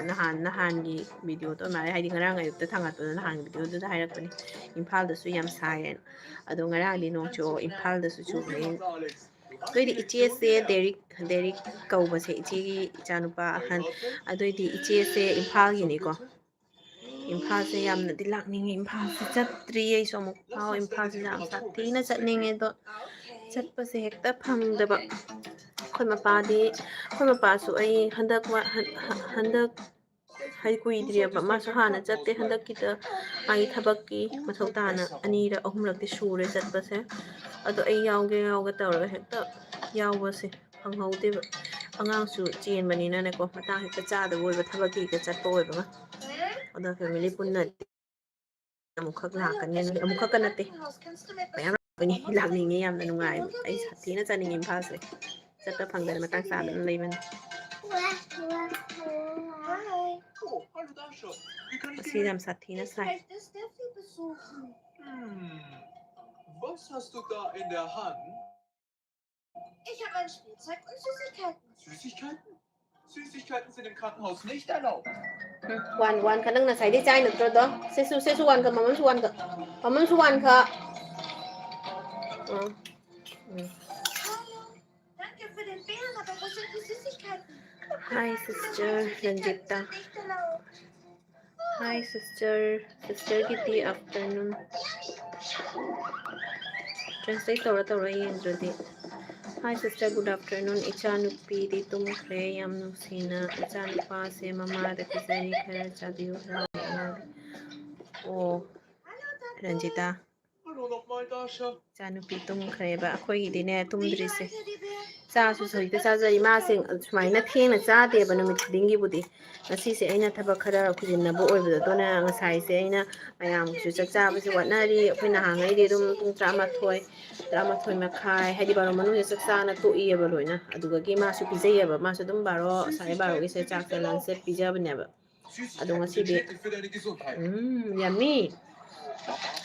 ꯅꯍꯥꯟꯒꯤ ꯚꯤꯗꯤꯑꯣꯗꯣ ꯑꯗꯨꯃꯥꯏꯅ ꯍꯥꯏꯗꯤ ꯉꯔꯥꯡ ꯑꯌꯨꯛꯇ ꯊꯥꯡꯒꯠꯄꯗ ꯅꯍꯥꯟꯒꯤ ꯚꯤꯗꯤꯑꯣꯗꯨꯗ ꯍꯥꯏꯔꯛꯄꯅꯤ ꯏꯝꯐꯥꯜꯗꯁꯨ ꯌꯥꯝ ꯁꯥꯏꯌꯦꯅ ꯑꯗꯣ ꯉꯔꯥꯡꯗꯤ ꯅꯣꯡ ꯆꯨ ꯏꯝꯐꯥꯜꯗꯁꯨ ꯆꯨꯕꯅꯤ ꯑꯗꯨꯏꯗꯤ ꯏꯆꯦꯁꯦ ꯗꯦꯔꯤꯛ ꯀꯧꯕꯁꯦ ꯏꯆꯦꯒꯤ ꯏꯆꯥꯅꯨꯄꯥ ꯑꯍꯟ ꯑꯗꯨꯏꯗꯤ ꯏꯆꯦꯁꯦ ꯏꯝꯐꯥꯜꯒꯤꯅꯤꯀꯣ ꯏꯝꯐꯥꯜꯁꯦ ꯌꯥꯝꯅꯗꯤ ꯂꯥꯛꯅꯤꯡꯉꯤ ꯏꯝꯐꯥꯜꯁꯦ ꯆꯠꯇ꯭ꯔꯤ ꯑꯩꯁꯨ ꯑꯃꯨꯛ ꯐꯥꯎ ꯏꯝꯐꯥꯜꯁꯦ ꯌꯥꯝ ꯁꯥꯊꯤꯅ ꯆꯠꯅꯤꯡꯉꯦ ꯑꯗꯣ ꯆꯠꯄꯁꯦ ꯍꯦꯛꯇ ꯐꯪꯗꯕ ꯑꯩꯈꯣꯏ ꯃꯄꯥꯁꯨ ꯑꯩ ꯍꯟꯗꯛ ꯍꯥꯏꯗꯤ ꯀꯨꯏꯗ꯭ꯔꯤꯑꯕ ꯃꯥꯁꯨ ꯍꯥꯟꯅ ꯆꯠꯇꯦ ꯍꯟꯗꯛꯀꯤꯗ ꯃꯥꯒꯤ ꯊꯕꯛꯀꯤꯃꯊꯧ ꯇꯥꯅ ꯑꯍꯨꯝꯂꯛꯇꯤ ꯁꯨꯔꯦ ꯆꯠꯄꯁꯦ ꯑꯗꯣ ꯑꯩ ꯌꯥꯎꯒꯦ ꯇꯧꯔꯒ ꯍꯦꯛꯇ ꯌꯥꯎꯕꯁꯦ ꯐꯪꯍꯧꯗꯦꯕ ꯑꯉꯥꯡꯁꯨ ꯆꯦꯟꯕꯅꯤꯅꯅꯦꯀꯣ ꯃꯇꯥꯡ ꯍꯦꯛꯇ ꯆꯥꯗꯕ ꯑꯣꯏꯕ ꯊꯕꯛꯀꯤ ꯍꯦꯛꯇ ꯆꯠꯄ ꯑꯣꯏꯕꯒ ꯑꯗꯣ ꯐꯦꯃꯤꯂꯤ ꯄꯨꯟꯅ ꯑꯃꯨꯛꯈꯛ ꯂꯥꯛꯀꯅꯤ ꯑꯃꯨꯛꯈꯛꯀ ꯅꯠꯇꯦ ꯃꯌꯥꯝ ꯂꯥꯛꯅꯤꯡꯉꯤ ꯌꯥꯝꯅ ꯅꯨꯡꯉꯥꯏ ꯑꯩ ꯁꯥꯊꯤꯅ ꯆꯠꯅꯤꯡꯉꯤ ꯏꯝꯐꯥꯜꯁꯦ ꯆꯠꯄ ꯐꯪꯗꯅ ꯃꯇꯥꯡ ꯆꯥꯗꯅ ꯂꯩꯕꯅꯤ Hallo Dasha, wie kann ich สี dir ดำสัตว์ทีนะใส่ Ich möchte Steffi besuchen. Was hast du da in der Hand? Ich habe ein Spielzeug und Süßigkeiten. Süßigkeiten? Süßigkeiten sind im Krankenhaus nicht erlaubt. วันka nang nasay di chay nagtro sesu wan ka mamam suwan ka Hallo, danke für den Bären, aber wo sind die Süßigkeiten? Hi sister Ranjita Sind nicht erlaubt. Hi sister Kitty afternoon translate tawra yengdradi Hi sister good afternoon ichanupi di tumkhre yam nusina ichanupa se mama da kizari khara chabiyu oh Ranjita Hallo nochmal, Dasha. ichanupi tumkhre ba akhoi ne tumdri se Wieder ein Teddybär. चासु सहित चाजरी मासिंग सुमाइना थेंगना चादेब नुमित खुदिंगी बुदी ngasi se aina thaba khara khujinna bo oibda dona ngasai se aina mayam su chak chaba se watnari akhina hangai ri dum tung 13 makhai hadi baro manu se chak chana to iye ba loina aduga gi ma su pijai ba ma su dum baro sai baro gi se chak se lan se pija bane ba adu Süßigkeiten ngasi sind de schädlich für deine Gesundheit. yummy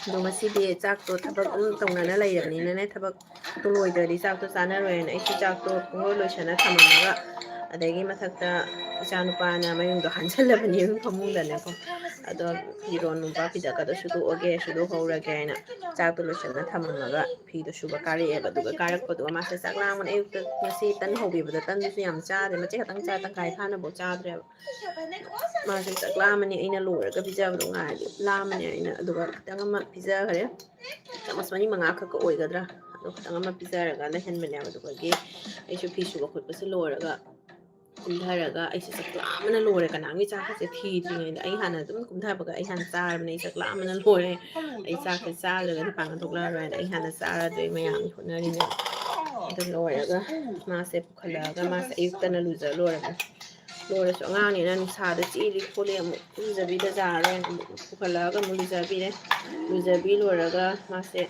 adu ngasi de chak to thaba tongna na lai rabni na ne thaba to loi da ri chak to chana roi na ai chak to ngol loi chana thamanga adagi mathakta ichanupana mayungdo hansalabani yung famungdane ko ado firon numpa pidaka da sudu oge sudu horage aina chak to lochana thamanga fi do suba kari eba duga karak ko do ma se saklang man ayuk ngasi tan hobi bada tan du yam cha de ma che tang cha tang kai khana bo cha dre Ich habe eine große ma se saklamani aina luraga pija do ngai lamani aina duga tanga ma pija gare tamas mani manga ka ko oigadra ado tanga ma pija raga la hen mene duga ge ai su fi suba khut pasi loraga kumtharaga ai se saklamana lore kanangi cha ka se thi dringai ai hana dum kumthabaga ai hana char mane saklamana lore Hallo ai cha ka Dasha. cha laga ni pang thokla ra ai hana chara doi mayam khonari ne ado loraga ma se pukhalaga ma se ayuktana luja lore so ngang ni na nusa da chi ri khole amu luja bi da ja ra pukhalaga mu luja bi loraga ma se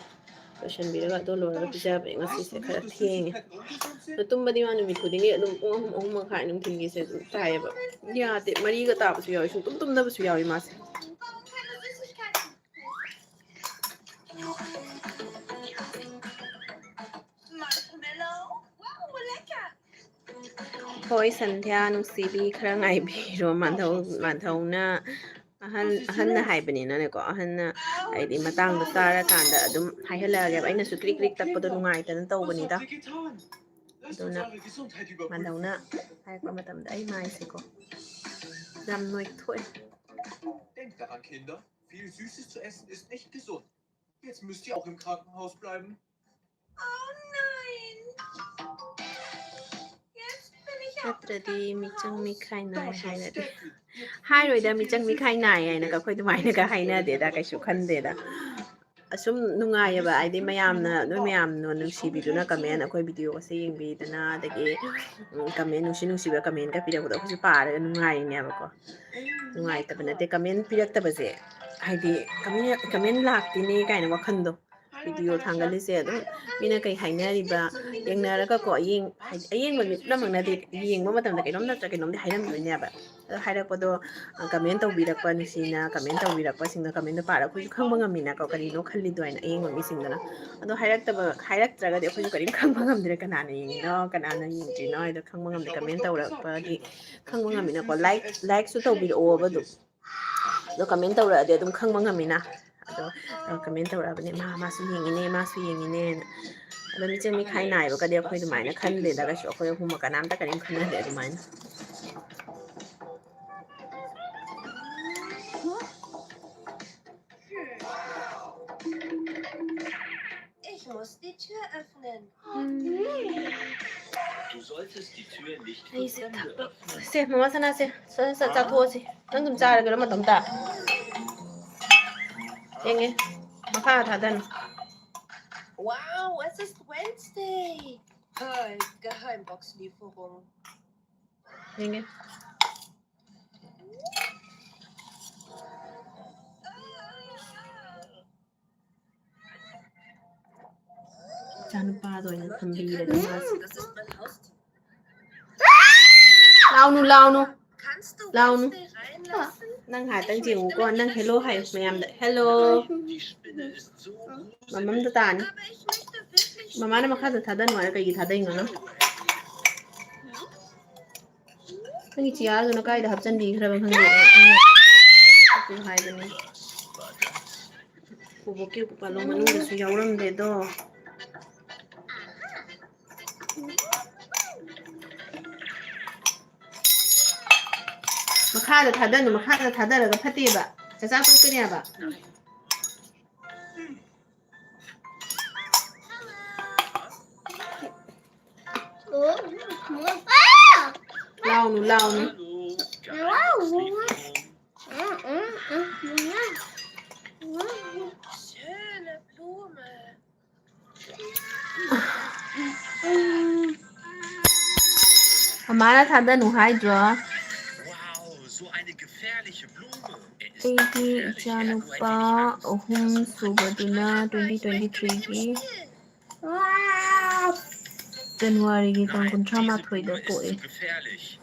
question biraga do lora pija be ngasi se khara thenge no tumbadi ma numit khudingi adum om khai num thingi se tai ba ya te mari ga ta su yawi sum tum da su yawi ma se Warum keine Süßigkeiten? Marshmallow? Wow, lecker. hoi sandhya nusibi khara ngai bi ro manthau na ahan na haibani na ne ko ahan na aidi matang da tara kanda adum haihalaga ba aina su krik krik takpado nungai tan tawbani da Lass uns aduna eure Gesundheit überprüfen. mandauna haikpa matamda ai mai se ko dam noi thoi Denkt daran, Kinder. Viel Süßes zu essen ist nicht gesund. Jetzt müsst ihr auch im Krankenhaus bleiben. Oh nein. Jetzt bin ich auch im natradi michang mi Krankenhaus. khai nai Dasha, hainadi Steffi, ihr hai roi zu da viel michang mi khai nai ai na ka khoi dumai na ka haina de da kai su khan de da asum nungai ba ai de mayam na no mayam no nusi bi duna kamen akoi video se yeng bi dana dagi kamen nusi ba kamen ka pira ko da ku pa ra nungai ne ba ko nungai ta bana te kamen pirak ta ba se ai de kamen lak ti ni kai na wakhan do video thangalise adum mina kai hainariba yengnaraga ko ayeng ba mit lamang na di yeng ba matam da kainom na tra kainom di hairam do nya ba ado hairak podo comment tawbirakpa nusina comment tawbirakpa singna comment da para khoi khangba ngamina ko kari no khalli do aina ayeng mi singdana ado hairak traga de khoi kari khangba ngamdire kanana yengino kanana yengtrino ado khangba ngamde comment tawrakpa di khangba ngamina ko like su tawbir o ba do do comment tawra de dum khangba ngamina ado comment tawra bane ma su yengine ado mi chemi khai nai ba ka de khoi dumai na khan de da ga sho khoi huma kanam ta karim khana de dumai Ich muss die Tür öffnen. Du solltest die Tür nicht für Ay, se Fremde takpa. öffnen. Se, mama sana se. Sa tho se. Nang dum chara garo matam ta. Yenge. Makha tha dan. Wow, es ist Wednesday. Toll, Geheimbox-Lieferung. Yenge. Chanu pa do na thambi da mas. Das ist mein Haustier. Launu. Kannst du Launu. Wednesday reinlassen? Nang hatang jingko nang hello hai mayamda. Hello. Die Spinne ist so Mamam gruselig. da tan. Aber ich möchte wirklich Mama na makha da thadan wa kai gi thadai ngana. Nang chi ya no kai da hapchan bi khra bang hang de. Hai bani. Kubo ki ku palong manu da su yawram de do. Makha da thadan makha da thadara ga phate ba. Cha cha ko kanya ba. Launu launu. Hallo, schöne Blume. Amara thadanu haidro. Wow, so eine gefährliche Blume. Er ist Eigi gefährlich. Er hat nur ein ichanupa wenig Angst. ahum subaduna Aber ich möchte 2023 mit ihm gi spielen. January gi tang Nein, kunthra ma diese thoi da Blume poe ist zu gefährlich.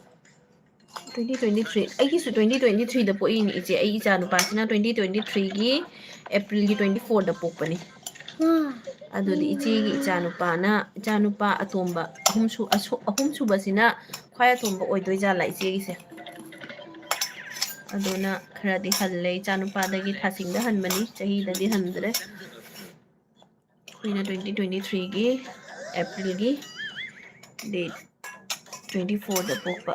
2023 aigi su 2023 da poe ni iche ai ichanupa sina 2023 gi April gi 24 da pokpani adudi iche gi ichanupa atomba ahum suba sina khwai atomba oidoi jala iche gi se adona kharadi halle ichanupa dagi thasing da hanbani chahi dagi handre Kuina 2023 gi April gi date 24 da pokpa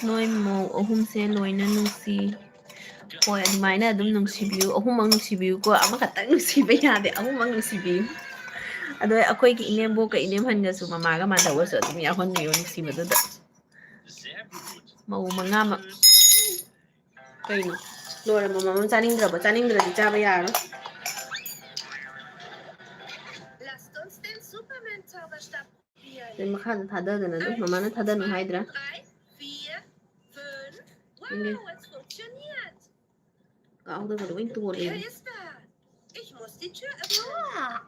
noi mo ahum se loina nungsi hoi adumai na adum nungsibiu ahum ang nungsibiu ko ama khatang nungsiba yade ahum ang nungsibiu ado akoi ki inem bo ka inem han ga su mama ga ma dawo so adum ya hon biu nungsiba da Sehr gut. mau manga ma kai no lora mama chaning dra di chaba yaro Lasst uns den Superman-Zauberstab probieren. den makha da thada da na mama na thada nu haidra 3, 4, 5. Inge. Wow, es funktioniert. ka au da ga wing tu le Wer ist da? Ich muss die Tür öffnen.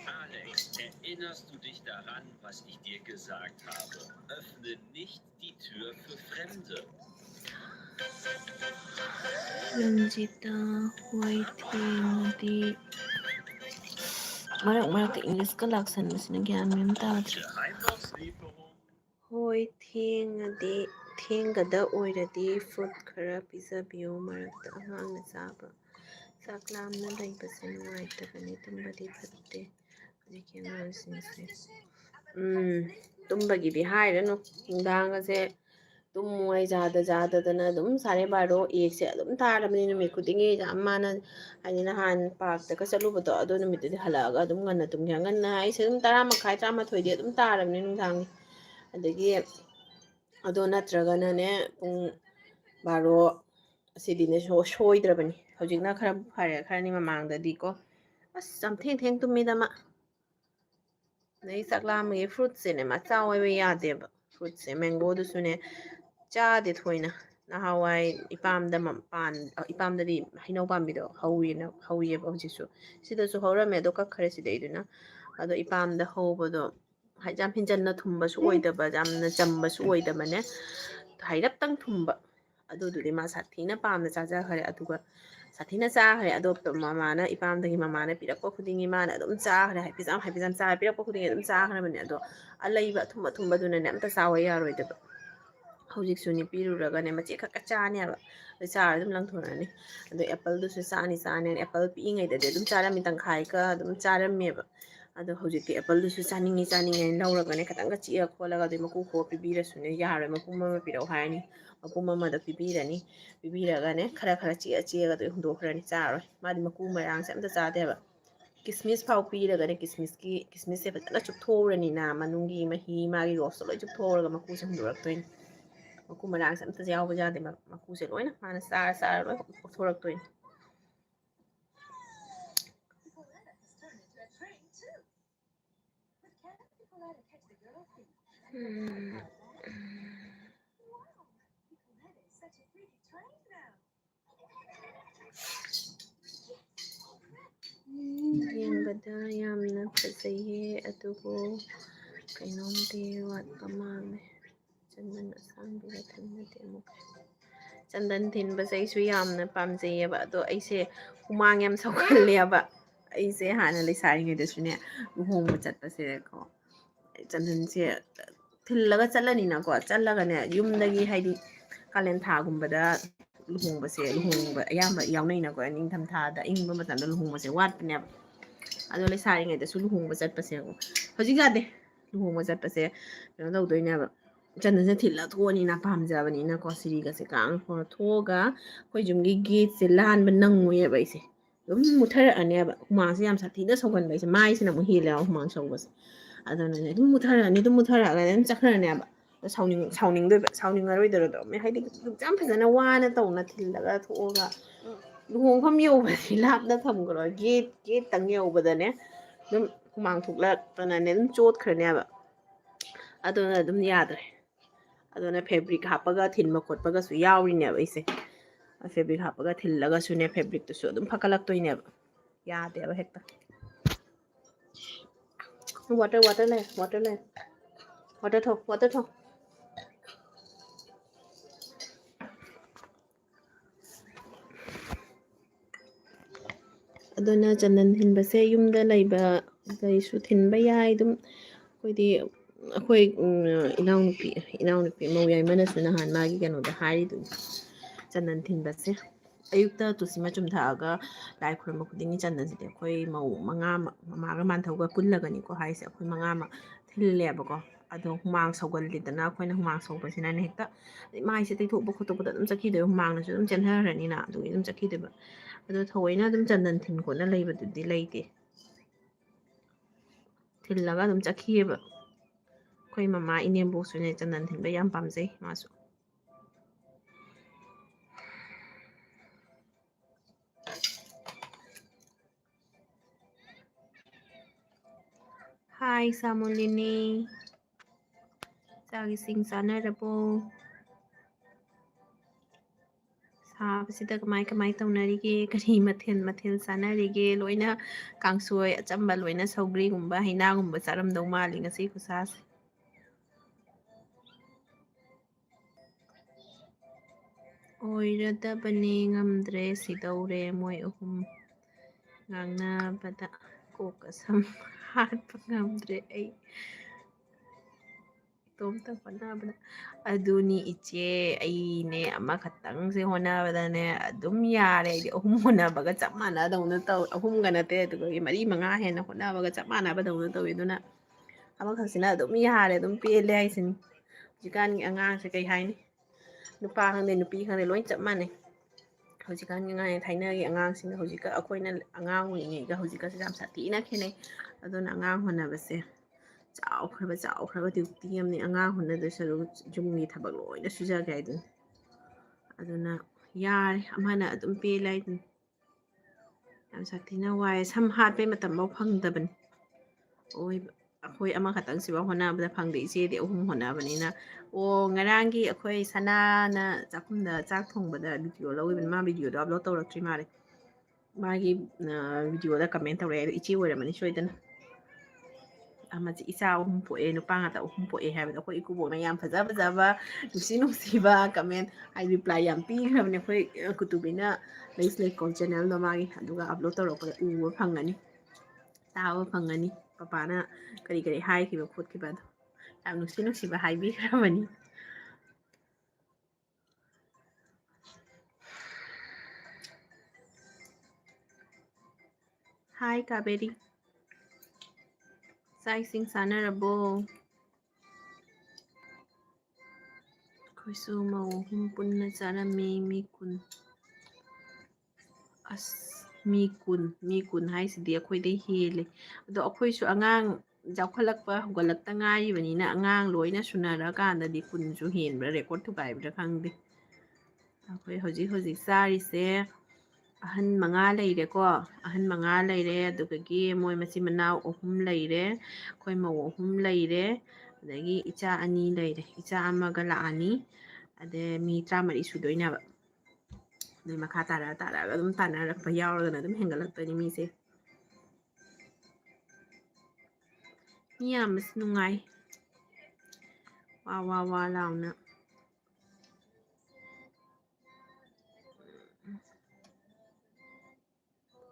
Alex, erinnerst du dich daran, was ich dir gesagt habe? Öffne nicht die Tür für Fremde. Ranjita Whiting di marak ke English ka laksan masina gyan mem ta Geheimauslieferung. hoi thengada oiradi fruit khara pizabiyo marakta angangna chaba saklamna laibase nungaittabani tumbadi fatte hojiki angangsingse tumbagidi hairanu nungdangase tummoy jadadana adum sare baro ekse adum tarabani numit khudingi amana haina han park ta ka chalubado ado numitdi halaga adum nganna tumya nganna aise adum 10 makhai 13 di adum tarabani nungdang adagi ado natragana ne pung baro asidine soidrabani hojikna khara phare kharani mamangdadi ko as sam theng tumidama nei saklam ge fruit se ne ma chawe be yade ba fruit se mango du sune chade thoina nahawai ipamdadi hainau pambido hawiye ba hojisu sidasu hawrame do kakhare sidaiduna ado ipamda hawbodo jam hinjanna thumba su oidaba jamna chamba su oidabane hairaptang thumba adududi ma sathina pamna chaja khare aduga sathina cha khare ado mamana ipamdagi mamana pirakpa khudingi mana adum cha khare haipijam cha pirakpa khudingi adum cha khare bane ado alaiba thumba duna ne amta chawa yaroidaba hojik suni piruraga ne machi khaka chani aba char adum langthorani ado apple du su chani apple pi ngai da adum charami tangkhai ka adum charami ba ado hojik apple du su chaningi lauraga ne khatanga chi kholaga de maku ko pibira sune yare maku mama pirau haini maku mama da pibirani pibiraga ne khara chi ga de hundo khrani charoi madi maku marang se amta chade ba kismis phau piraga ne kismis se fatana chup thorani na manungi mahi magi rose loi chup thoraga maku se hundoraktoin maku marang se amta yawba yade maku se loina mana sara loi thoraktoin ꯌꯦꯡꯕꯗ ꯌꯥꯝꯅ ꯐꯖꯩꯌꯦ ꯑꯗꯨꯕꯨ ꯀꯩꯅꯣꯝꯗꯤ ꯋꯥꯠꯄ ꯃꯥꯜꯂꯦ ꯆꯟꯗꯟ ꯑꯁꯥꯡꯕꯤꯒ ꯊꯤꯟꯕꯗꯤ ꯑꯃꯨꯛ ꯆꯟꯗꯟ ꯊꯤꯟꯕꯁꯦ ꯑꯩꯁꯨ ꯌꯥꯝꯅ ꯄꯥꯝꯖꯩꯌꯦꯕ ꯑꯗꯣ ꯑꯩꯁꯦ ꯍꯨꯃꯥꯡ ꯌꯥꯝ ꯁꯧꯒꯜꯂꯦꯕ ꯑꯩꯁꯦ ꯍꯥꯟꯅ ꯂꯩꯁꯥꯔꯤꯉꯩꯗꯁꯨꯅꯦ ꯂꯨꯍꯣꯡꯕ ꯆꯠꯄꯁꯦꯀꯣ ꯆꯟꯗꯟꯁꯦ ꯊꯤꯜꯂꯒ ꯆꯠꯂꯅꯤꯅꯀꯣ ꯆꯠꯂꯒꯅꯦ ꯌꯨꯝꯗꯒꯤ ꯍꯥꯏꯗꯤ ꯀꯥꯂꯦꯟ ꯊꯥꯒꯨꯝꯕꯗ ꯂꯨꯍꯣꯡꯕ ꯑꯌꯥꯝꯕ ꯌꯥꯎꯅꯩꯅꯀꯣ ꯅꯤꯡꯊꯝꯊꯥꯗ ꯑꯏꯪꯕ ꯃꯇꯝꯗ ꯂꯨꯍꯣꯡꯕꯁꯦ ꯋꯥꯠꯄꯅꯦꯕ ꯑꯗꯣ ꯂꯩꯁꯥꯔꯤꯉꯩꯗꯁꯨ ꯂꯨꯍꯣꯡꯕ ꯆꯠꯄꯁꯦ ꯍꯧꯖꯤꯛ ꯌꯥꯗꯦ ꯂꯨꯍꯣꯡꯕ ꯆꯠꯄꯁꯦ ꯀꯩꯅꯣ ꯇꯧꯗꯣꯏꯅꯦꯕ ꯆꯟꯗꯟꯁꯦ ꯊꯤꯜꯂ ꯊꯣꯛꯑꯅꯤꯅ ꯄꯥꯝꯖꯕꯅꯤꯅꯀꯣ ꯁꯤꯔꯤꯒꯁꯦ ꯀꯥꯡ ꯍꯣꯔ ꯊꯣꯛꯑꯒ ꯑꯩꯈꯣꯏ ꯌꯨꯝꯒꯤ ꯒꯦꯠꯁꯦ ꯂꯥꯟꯕ ꯅꯪꯉꯣꯏꯑꯕ ꯑꯩꯁꯦ ꯑꯗꯨꯝ ꯃꯨꯠꯊꯔꯛꯑꯅꯦꯕ ꯍꯨꯃꯥꯡꯁꯦ ꯌꯥꯝ ꯁꯥꯊꯤꯅ ꯁꯧꯒꯟꯕ ꯑꯩꯁꯦ ꯃꯥꯏꯁꯤꯅ ꯑꯃꯨꯛ ꯍꯦꯜꯂꯦꯕ ꯍꯨꯃꯥꯡ ꯁꯧꯕꯁꯦ ꯑꯗꯨꯅꯅꯦ ꯑꯗꯨꯝ ꯃꯨꯠꯊꯔꯛꯑꯒ ꯑꯗꯨꯝ ꯆꯠꯈ꯭ꯔꯅꯦꯕ ꯁꯥꯎꯅꯤꯡꯗꯣꯏꯕ ꯁꯥꯎꯅꯤꯡꯉꯔꯣꯏꯗꯣꯏꯔꯗꯣ ꯍꯥꯏꯗꯤ ꯌꯥꯝ ꯐꯖꯅ ꯋꯥꯅ ꯇꯧꯅ ꯊꯤꯜꯂꯒ ꯊꯣꯛꯑꯒ ꯂꯨꯍꯣꯡꯐꯝ ꯌꯧꯕꯗꯤ ꯂꯥꯞꯅ ꯊꯝꯈ꯭ꯔꯣ ꯒꯦꯠꯇꯪ ꯌꯧꯕꯗꯅꯦ ꯑꯗꯨꯝ ꯍꯨꯃꯥꯡ ꯊꯣꯛꯂꯛꯇꯅꯅꯦ ꯑꯗꯨꯝ ꯆꯣꯠꯈ꯭ꯔꯅꯦꯕ ꯑꯗꯨꯅ ꯑꯗꯨꯝ ꯌꯥꯗ꯭ꯔꯦ ꯑꯗꯨꯅ ꯐꯦꯕ꯭ꯔꯤꯛ ꯍꯥꯞꯄꯒ ꯊꯤꯟꯕ ꯈꯣꯠꯄꯒꯁꯨ ꯌꯥꯎꯔꯤꯅꯦꯕ ꯑꯩꯁꯦ ꯐꯦꯕ꯭ꯔꯤꯛ ꯍꯥꯞꯄꯒ ꯊꯤꯜꯂꯒꯁꯨꯅꯦ ꯐꯦꯕ꯭ꯔꯤꯛꯇꯨꯁꯨ ꯑꯗꯨꯝ ꯐꯒꯠꯂꯛꯇꯣꯏꯅꯦꯕ ꯌꯥꯗꯦꯕ ꯍꯦꯛꯇ water leh water thau ꯑꯗꯨꯅ ꯆꯟꯗꯟ ꯊꯤꯟꯕꯁꯦ ꯌꯨꯝꯗ ꯂꯩꯕ ꯀꯩꯁꯨ ꯊꯤꯟꯕ ꯌꯥꯏ ꯑꯗꯨꯝ ꯑꯩꯈꯣꯏ ꯏꯅꯥꯎꯅꯨꯄꯤ ꯃꯧ ꯌꯥꯏꯃꯅꯁꯨ ꯅꯍꯥꯟ ꯃꯥꯒꯤ ꯀꯩꯅꯣꯗ ꯍꯥꯏꯔꯤꯗꯨꯅꯤ ꯆꯟꯗꯟ ꯊꯤꯟꯕꯁꯦ ꯑꯌꯨꯛꯇ ꯇꯨꯜꯁꯤ ꯃꯆꯨꯝ ꯊꯛꯑꯒ ꯂꯥꯏ ꯈꯨꯣꯏꯔꯨꯝꯕ ꯈꯨꯗꯤꯡꯒꯤ ꯆꯟꯗꯟꯁꯤꯗꯤ ꯑꯩꯈꯣꯏ ꯃꯧ 5 ꯃꯃꯥꯒ ꯃꯥꯟꯊꯧꯒ ꯄꯨꯜꯂꯒꯅꯤꯀꯣ ꯍꯥꯏꯁꯦ ꯑꯩꯈꯣꯏ 5 ꯊꯤꯜꯂꯦꯕꯀꯣ ꯑꯗꯣ ꯍꯨꯃꯥꯡ ꯁꯧꯒꯜꯂꯤꯗꯅ ꯑꯩꯈꯣꯏꯅ ꯍꯨꯃꯥꯡ ꯁꯧꯕꯁꯤꯅꯅꯦ ꯍꯦꯛꯇ ꯃꯥꯏꯁꯦ ꯇꯩꯊꯣꯛꯄ ꯈꯣꯠꯇꯣꯛꯄꯗ ꯑꯗꯨꯝ ꯆꯠꯈꯤꯗꯣꯏꯕ ꯍꯨꯃꯥꯡꯅꯁꯨ ꯑꯗꯨꯝ ꯆꯦꯟꯊꯈ꯭ꯔꯅꯤꯅ ꯑꯗꯨꯒꯤ ꯑꯗꯨꯝ ꯆꯠꯈꯤꯗꯣꯏꯕ ꯑꯗꯣ ꯊꯑꯣꯏꯅ ꯑꯗꯨꯝ ꯆꯟꯗꯟ ꯊꯤꯟ ꯈꯣꯠꯅ ꯂꯩꯕꯗꯨꯗꯤ ꯂꯩꯇꯦ ꯊꯤꯜꯂꯒ ꯑꯗꯨꯝ ꯆꯠꯈꯤꯑꯕ ꯑꯩꯈꯣꯏ ꯃꯃꯥ ꯏꯅꯦꯝꯕꯣꯛꯁꯨꯅꯦ ꯆꯟꯗꯟ ꯊꯤꯟꯕ ꯌꯥꯝ ꯄꯥꯝꯖꯩ ꯃꯥꯁꯨ ꯍꯥꯏ ꯁꯥꯃꯣꯂꯤꯅꯤ ꯆꯥꯛ ꯏꯁꯤꯡ ꯆꯥꯅꯔꯕꯣ ꯁꯥꯕꯁꯤꯗ ꯀꯃꯥꯏ ꯇꯧꯅꯔꯤꯒꯦ ꯀꯔꯤ ꯃꯊꯦꯜ ꯆꯥꯅꯔꯤꯒꯦ ꯂꯣꯏꯅ ꯀꯥꯡꯁꯣꯏ ꯑꯆꯝꯕ ꯂꯣꯏꯅ ꯁꯧꯒ꯭ꯔꯤꯒꯨꯝꯕ ꯍꯩꯅꯥꯒꯨꯝꯕ ꯆꯥꯔꯝꯗꯧ ꯃꯥꯜꯂꯤ ꯉꯁꯤ ꯈꯨꯠꯁꯥꯁꯦ ꯑꯣꯏꯔꯗꯕꯅꯤ ꯉꯝꯗ꯭ꯔꯦ ꯁꯤꯗꯧꯔꯦ ꯃꯣꯏ ꯑꯍꯨꯝ ꯉꯥꯡꯅꯕꯗ ꯀꯣꯛꯀ ꯁꯝ ꯍꯥꯠꯄ ꯉꯝꯗ꯭ꯔꯦ ꯑꯩ ꯏꯇꯣꯝꯇ ꯍꯣꯠꯅꯕꯗ ꯑꯗꯨꯅꯤ ꯏꯆꯦ ꯑꯩꯅꯦ ꯑꯃꯈꯛꯇꯪꯁꯦ ꯍꯣꯠꯅꯕꯗꯅꯦ ꯑꯗꯨꯝ ꯌꯥꯔꯦ ꯑꯩꯗꯤ 3 ꯍꯣꯠꯅꯕꯒ ꯆꯞ ꯃꯥꯟꯅꯗꯧꯅ ꯇꯧ 3ꯒ ꯅꯠꯇꯦ ꯑꯗꯨꯒ 4-5 ꯍꯦꯟꯅ ꯍꯣꯠꯅꯕꯒ ꯆꯞ ꯃꯥꯟꯅꯕꯗꯧꯅ ꯇꯧꯋꯤ ꯑꯗꯨꯅ ꯑꯃꯈꯛꯁꯤꯅ ꯑꯗꯨꯝ ꯌꯥꯔꯦ ꯑꯗꯨꯝ ꯄꯦꯜꯂꯦ ꯍꯥꯏꯁꯤꯅꯤ ꯍꯧꯖꯤꯛꯀꯥꯟꯒꯤ ꯑꯉꯥꯡꯁꯦ ꯀꯩ ꯍꯥꯏꯅꯤ ꯅꯨꯄꯥ ꯈꯪꯗꯦ ꯅꯨꯄꯤ ꯈꯪꯗꯦ ꯂꯣꯏ ꯆꯞ ꯃꯥꯟꯅꯩ ꯍꯧꯖꯤꯛꯀꯥꯟꯒꯤ ꯑꯉꯥꯡ ꯊꯥꯏꯅꯒꯤ ꯑꯉꯥꯡꯁꯤꯡꯒ ꯍꯧꯖꯤꯛꯀ ꯑꯩꯈꯣꯏꯅ ꯑꯉꯥꯡ ꯑꯣꯏꯔꯤꯉꯩꯒ ꯍꯧꯖꯤꯛꯀꯁꯦ ꯌꯥꯝ ꯁꯥꯊꯤꯅ ꯈꯦꯠꯅꯩ ꯑꯗꯨꯅ ꯑꯉꯥꯡ ꯍꯣꯠꯅꯕꯁꯦ ꯆꯥꯎꯈ꯭ꯔꯕ ꯗ꯭ꯌꯨꯇꯤ ꯑꯃꯅꯤ ꯑꯉꯥꯡ ꯍꯣꯠꯅꯗꯣꯏ ꯁꯔꯨꯛ ꯌꯨꯝꯒꯤ ꯊꯕꯛ ꯂꯣꯏꯅ ꯁꯨꯖꯒꯦ ꯍꯥꯏꯗꯨꯅꯤ ꯑꯗꯨꯅ ꯌꯥꯔꯦ ꯑꯃꯅ ꯑꯗꯨꯝ ꯄꯦꯜꯂꯦ ꯍꯥꯏꯗꯨꯅꯤ ꯌꯥꯝ ꯁꯥꯊꯤꯅ ꯋꯥꯏꯑꯦ ꯁꯝ ꯍꯥꯠꯄꯩ ꯃꯇꯝꯐꯥꯎ ꯐꯪꯗꯕꯅꯤ ꯑꯣꯏꯕ ꯑꯩꯈꯣꯏ ꯑꯃꯈꯛꯇꯪꯁꯤꯐꯥꯎ ꯍꯣꯠꯅꯕꯗ ꯐꯪꯗꯦ ꯏꯆꯦꯗꯤ 3 ꯍꯣꯠꯅꯕꯅꯤ나 ꯉꯔꯥꯡꯒꯤ ꯑꯩꯈꯣꯏ ꯁꯅꯥꯅ ꯆꯥꯛꯈꯨꯝꯗ ꯆꯥꯛ ꯊꯣꯡꯕꯗ ꯚꯤꯗꯤꯑꯣ ꯂꯧꯈꯤꯕꯅꯤ ꯃꯥ ꯚꯤꯗꯤꯑꯣꯗꯣ ꯑꯞꯂꯣꯗ ꯇꯧꯔꯛꯇ꯭ꯔꯤ ꯃꯥꯜꯂꯦ ꯃꯥꯒꯤ ꯚꯤꯗꯤꯑꯣꯗ ꯀꯃꯦꯟ ꯇꯧꯔꯛꯑꯦ ꯑꯗꯣ ꯏꯆꯦ ꯑꯣꯏꯔꯝꯃꯅꯤ ꯁꯣꯏꯗꯅ ꯏꯆꯥ 3 ꯄꯣꯛꯑꯦ ꯅꯨꯄꯥ ꯉꯥꯛꯇ 3 ꯄꯣꯛꯑꯦ ꯍꯥꯏꯕꯗꯣ ꯑꯩꯈꯣꯏ ꯏꯀꯨꯕꯣꯛꯅ ꯌꯥꯝ ꯐꯖꯕ ꯅꯨꯡꯁꯤꯕ ꯀꯃꯦꯟ ꯔꯤꯄ꯭ꯂꯥꯏ ꯌꯥꯝ ꯄꯤꯈ꯭ꯔꯕꯅꯦ ꯑꯩꯈꯣꯏ ꯀꯨꯇꯨꯕꯤꯅ ꯂꯩꯁ ꯂꯩꯀꯣꯜ ꯆꯦꯅꯦꯜꯗꯣ ꯃꯥꯒꯤ ꯑꯗꯨꯒ ꯑꯞꯂꯣꯗ ꯇꯧꯔꯛꯄꯗ ꯎꯕ ꯐꯪꯒꯅꯤ ꯇꯥꯕ ꯐꯪꯒꯅꯤ ꯄꯄꯥꯅ ꯀꯔꯤ ꯍꯥꯏꯈꯤꯕ ꯈꯣꯠꯈꯤꯕꯗꯣ ꯌꯥꯝ ꯅꯨꯡꯁꯤꯕ ꯍꯥꯏꯕꯤꯈ꯭ꯔꯕꯅꯤ ꯍꯥꯏ ꯀꯥꯕꯦꯔꯤ ꯆꯥꯛ ꯏꯁꯤꯡ ꯆꯥꯅꯔꯕꯣ ꯑꯩꯈꯣꯏꯁꯨ ꯃꯧ 3 ꯄꯨꯟꯅ ꯆꯥꯔꯝꯃꯤ ꯃꯤ 10 ꯃꯤ ꯀꯨꯟ ꯍꯥꯏꯁꯤꯗꯤ ꯑꯩꯈꯣꯏꯗꯩ ꯍꯦꯜꯂꯦ ꯑꯗꯣ ꯑꯩꯈꯣꯏꯁꯨ ꯑꯉꯥꯡ ꯆꯥꯎꯈꯠꯂꯛꯄ ꯍꯧꯒꯠꯂꯛꯇ ꯉꯥꯏꯔꯤꯕꯅꯤꯅ ꯑꯉꯥꯡ ꯂꯣꯏꯅ ꯁꯨꯅꯔꯀꯥꯟꯗꯗꯤ 10ꯁꯨ ꯍꯦꯟꯕ꯭ꯔꯥ ꯔꯦꯀꯣꯔꯠ ꯊꯨꯒꯥꯏꯕ꯭ꯔꯥ ꯈꯪꯗꯦ ꯑꯩꯈꯣꯏ ꯍꯧꯖꯤꯛ ꯆꯥꯔꯤꯁꯦ ꯑꯍꯟ 5 ꯂꯩꯔꯦꯀꯣ ꯑꯍꯟ 5 ꯂꯩꯔꯦ ꯑꯗꯨꯗꯒꯤ ꯃꯣꯏ ꯃꯆꯤꯟ ꯃꯅꯥꯎ 3 ꯂꯩꯔꯦ ꯑꯩꯈꯣꯏ ꯃꯧ 3 ꯂꯩꯔꯦ ꯑꯗꯒꯤ ꯏꯆꯥ 2 ꯂꯩꯔꯦ ꯏꯆꯥ ꯑꯃꯒ ꯂꯥꯛꯑꯅꯤ ꯑꯗꯩ ꯃꯤ 13 ꯁꯨꯗꯣꯏꯅꯦꯕ ꯑꯗꯩ ꯃꯈꯥ ꯇꯥꯔꯛꯑꯒ ꯑꯗꯨꯝ ꯇꯥꯟꯅꯔꯛꯄ ꯌꯥꯎꯔꯒꯅ ꯑꯗꯨꯝ ꯍꯦꯟꯒꯠꯂꯛꯇꯣꯏꯅꯤ ꯃꯤꯁꯦ ꯃꯤ ꯌꯥꯝꯕꯁꯤ ꯅꯨꯡꯉꯥꯏ ꯋꯥ ꯋꯥ ꯋꯥ ꯂꯥꯎꯅ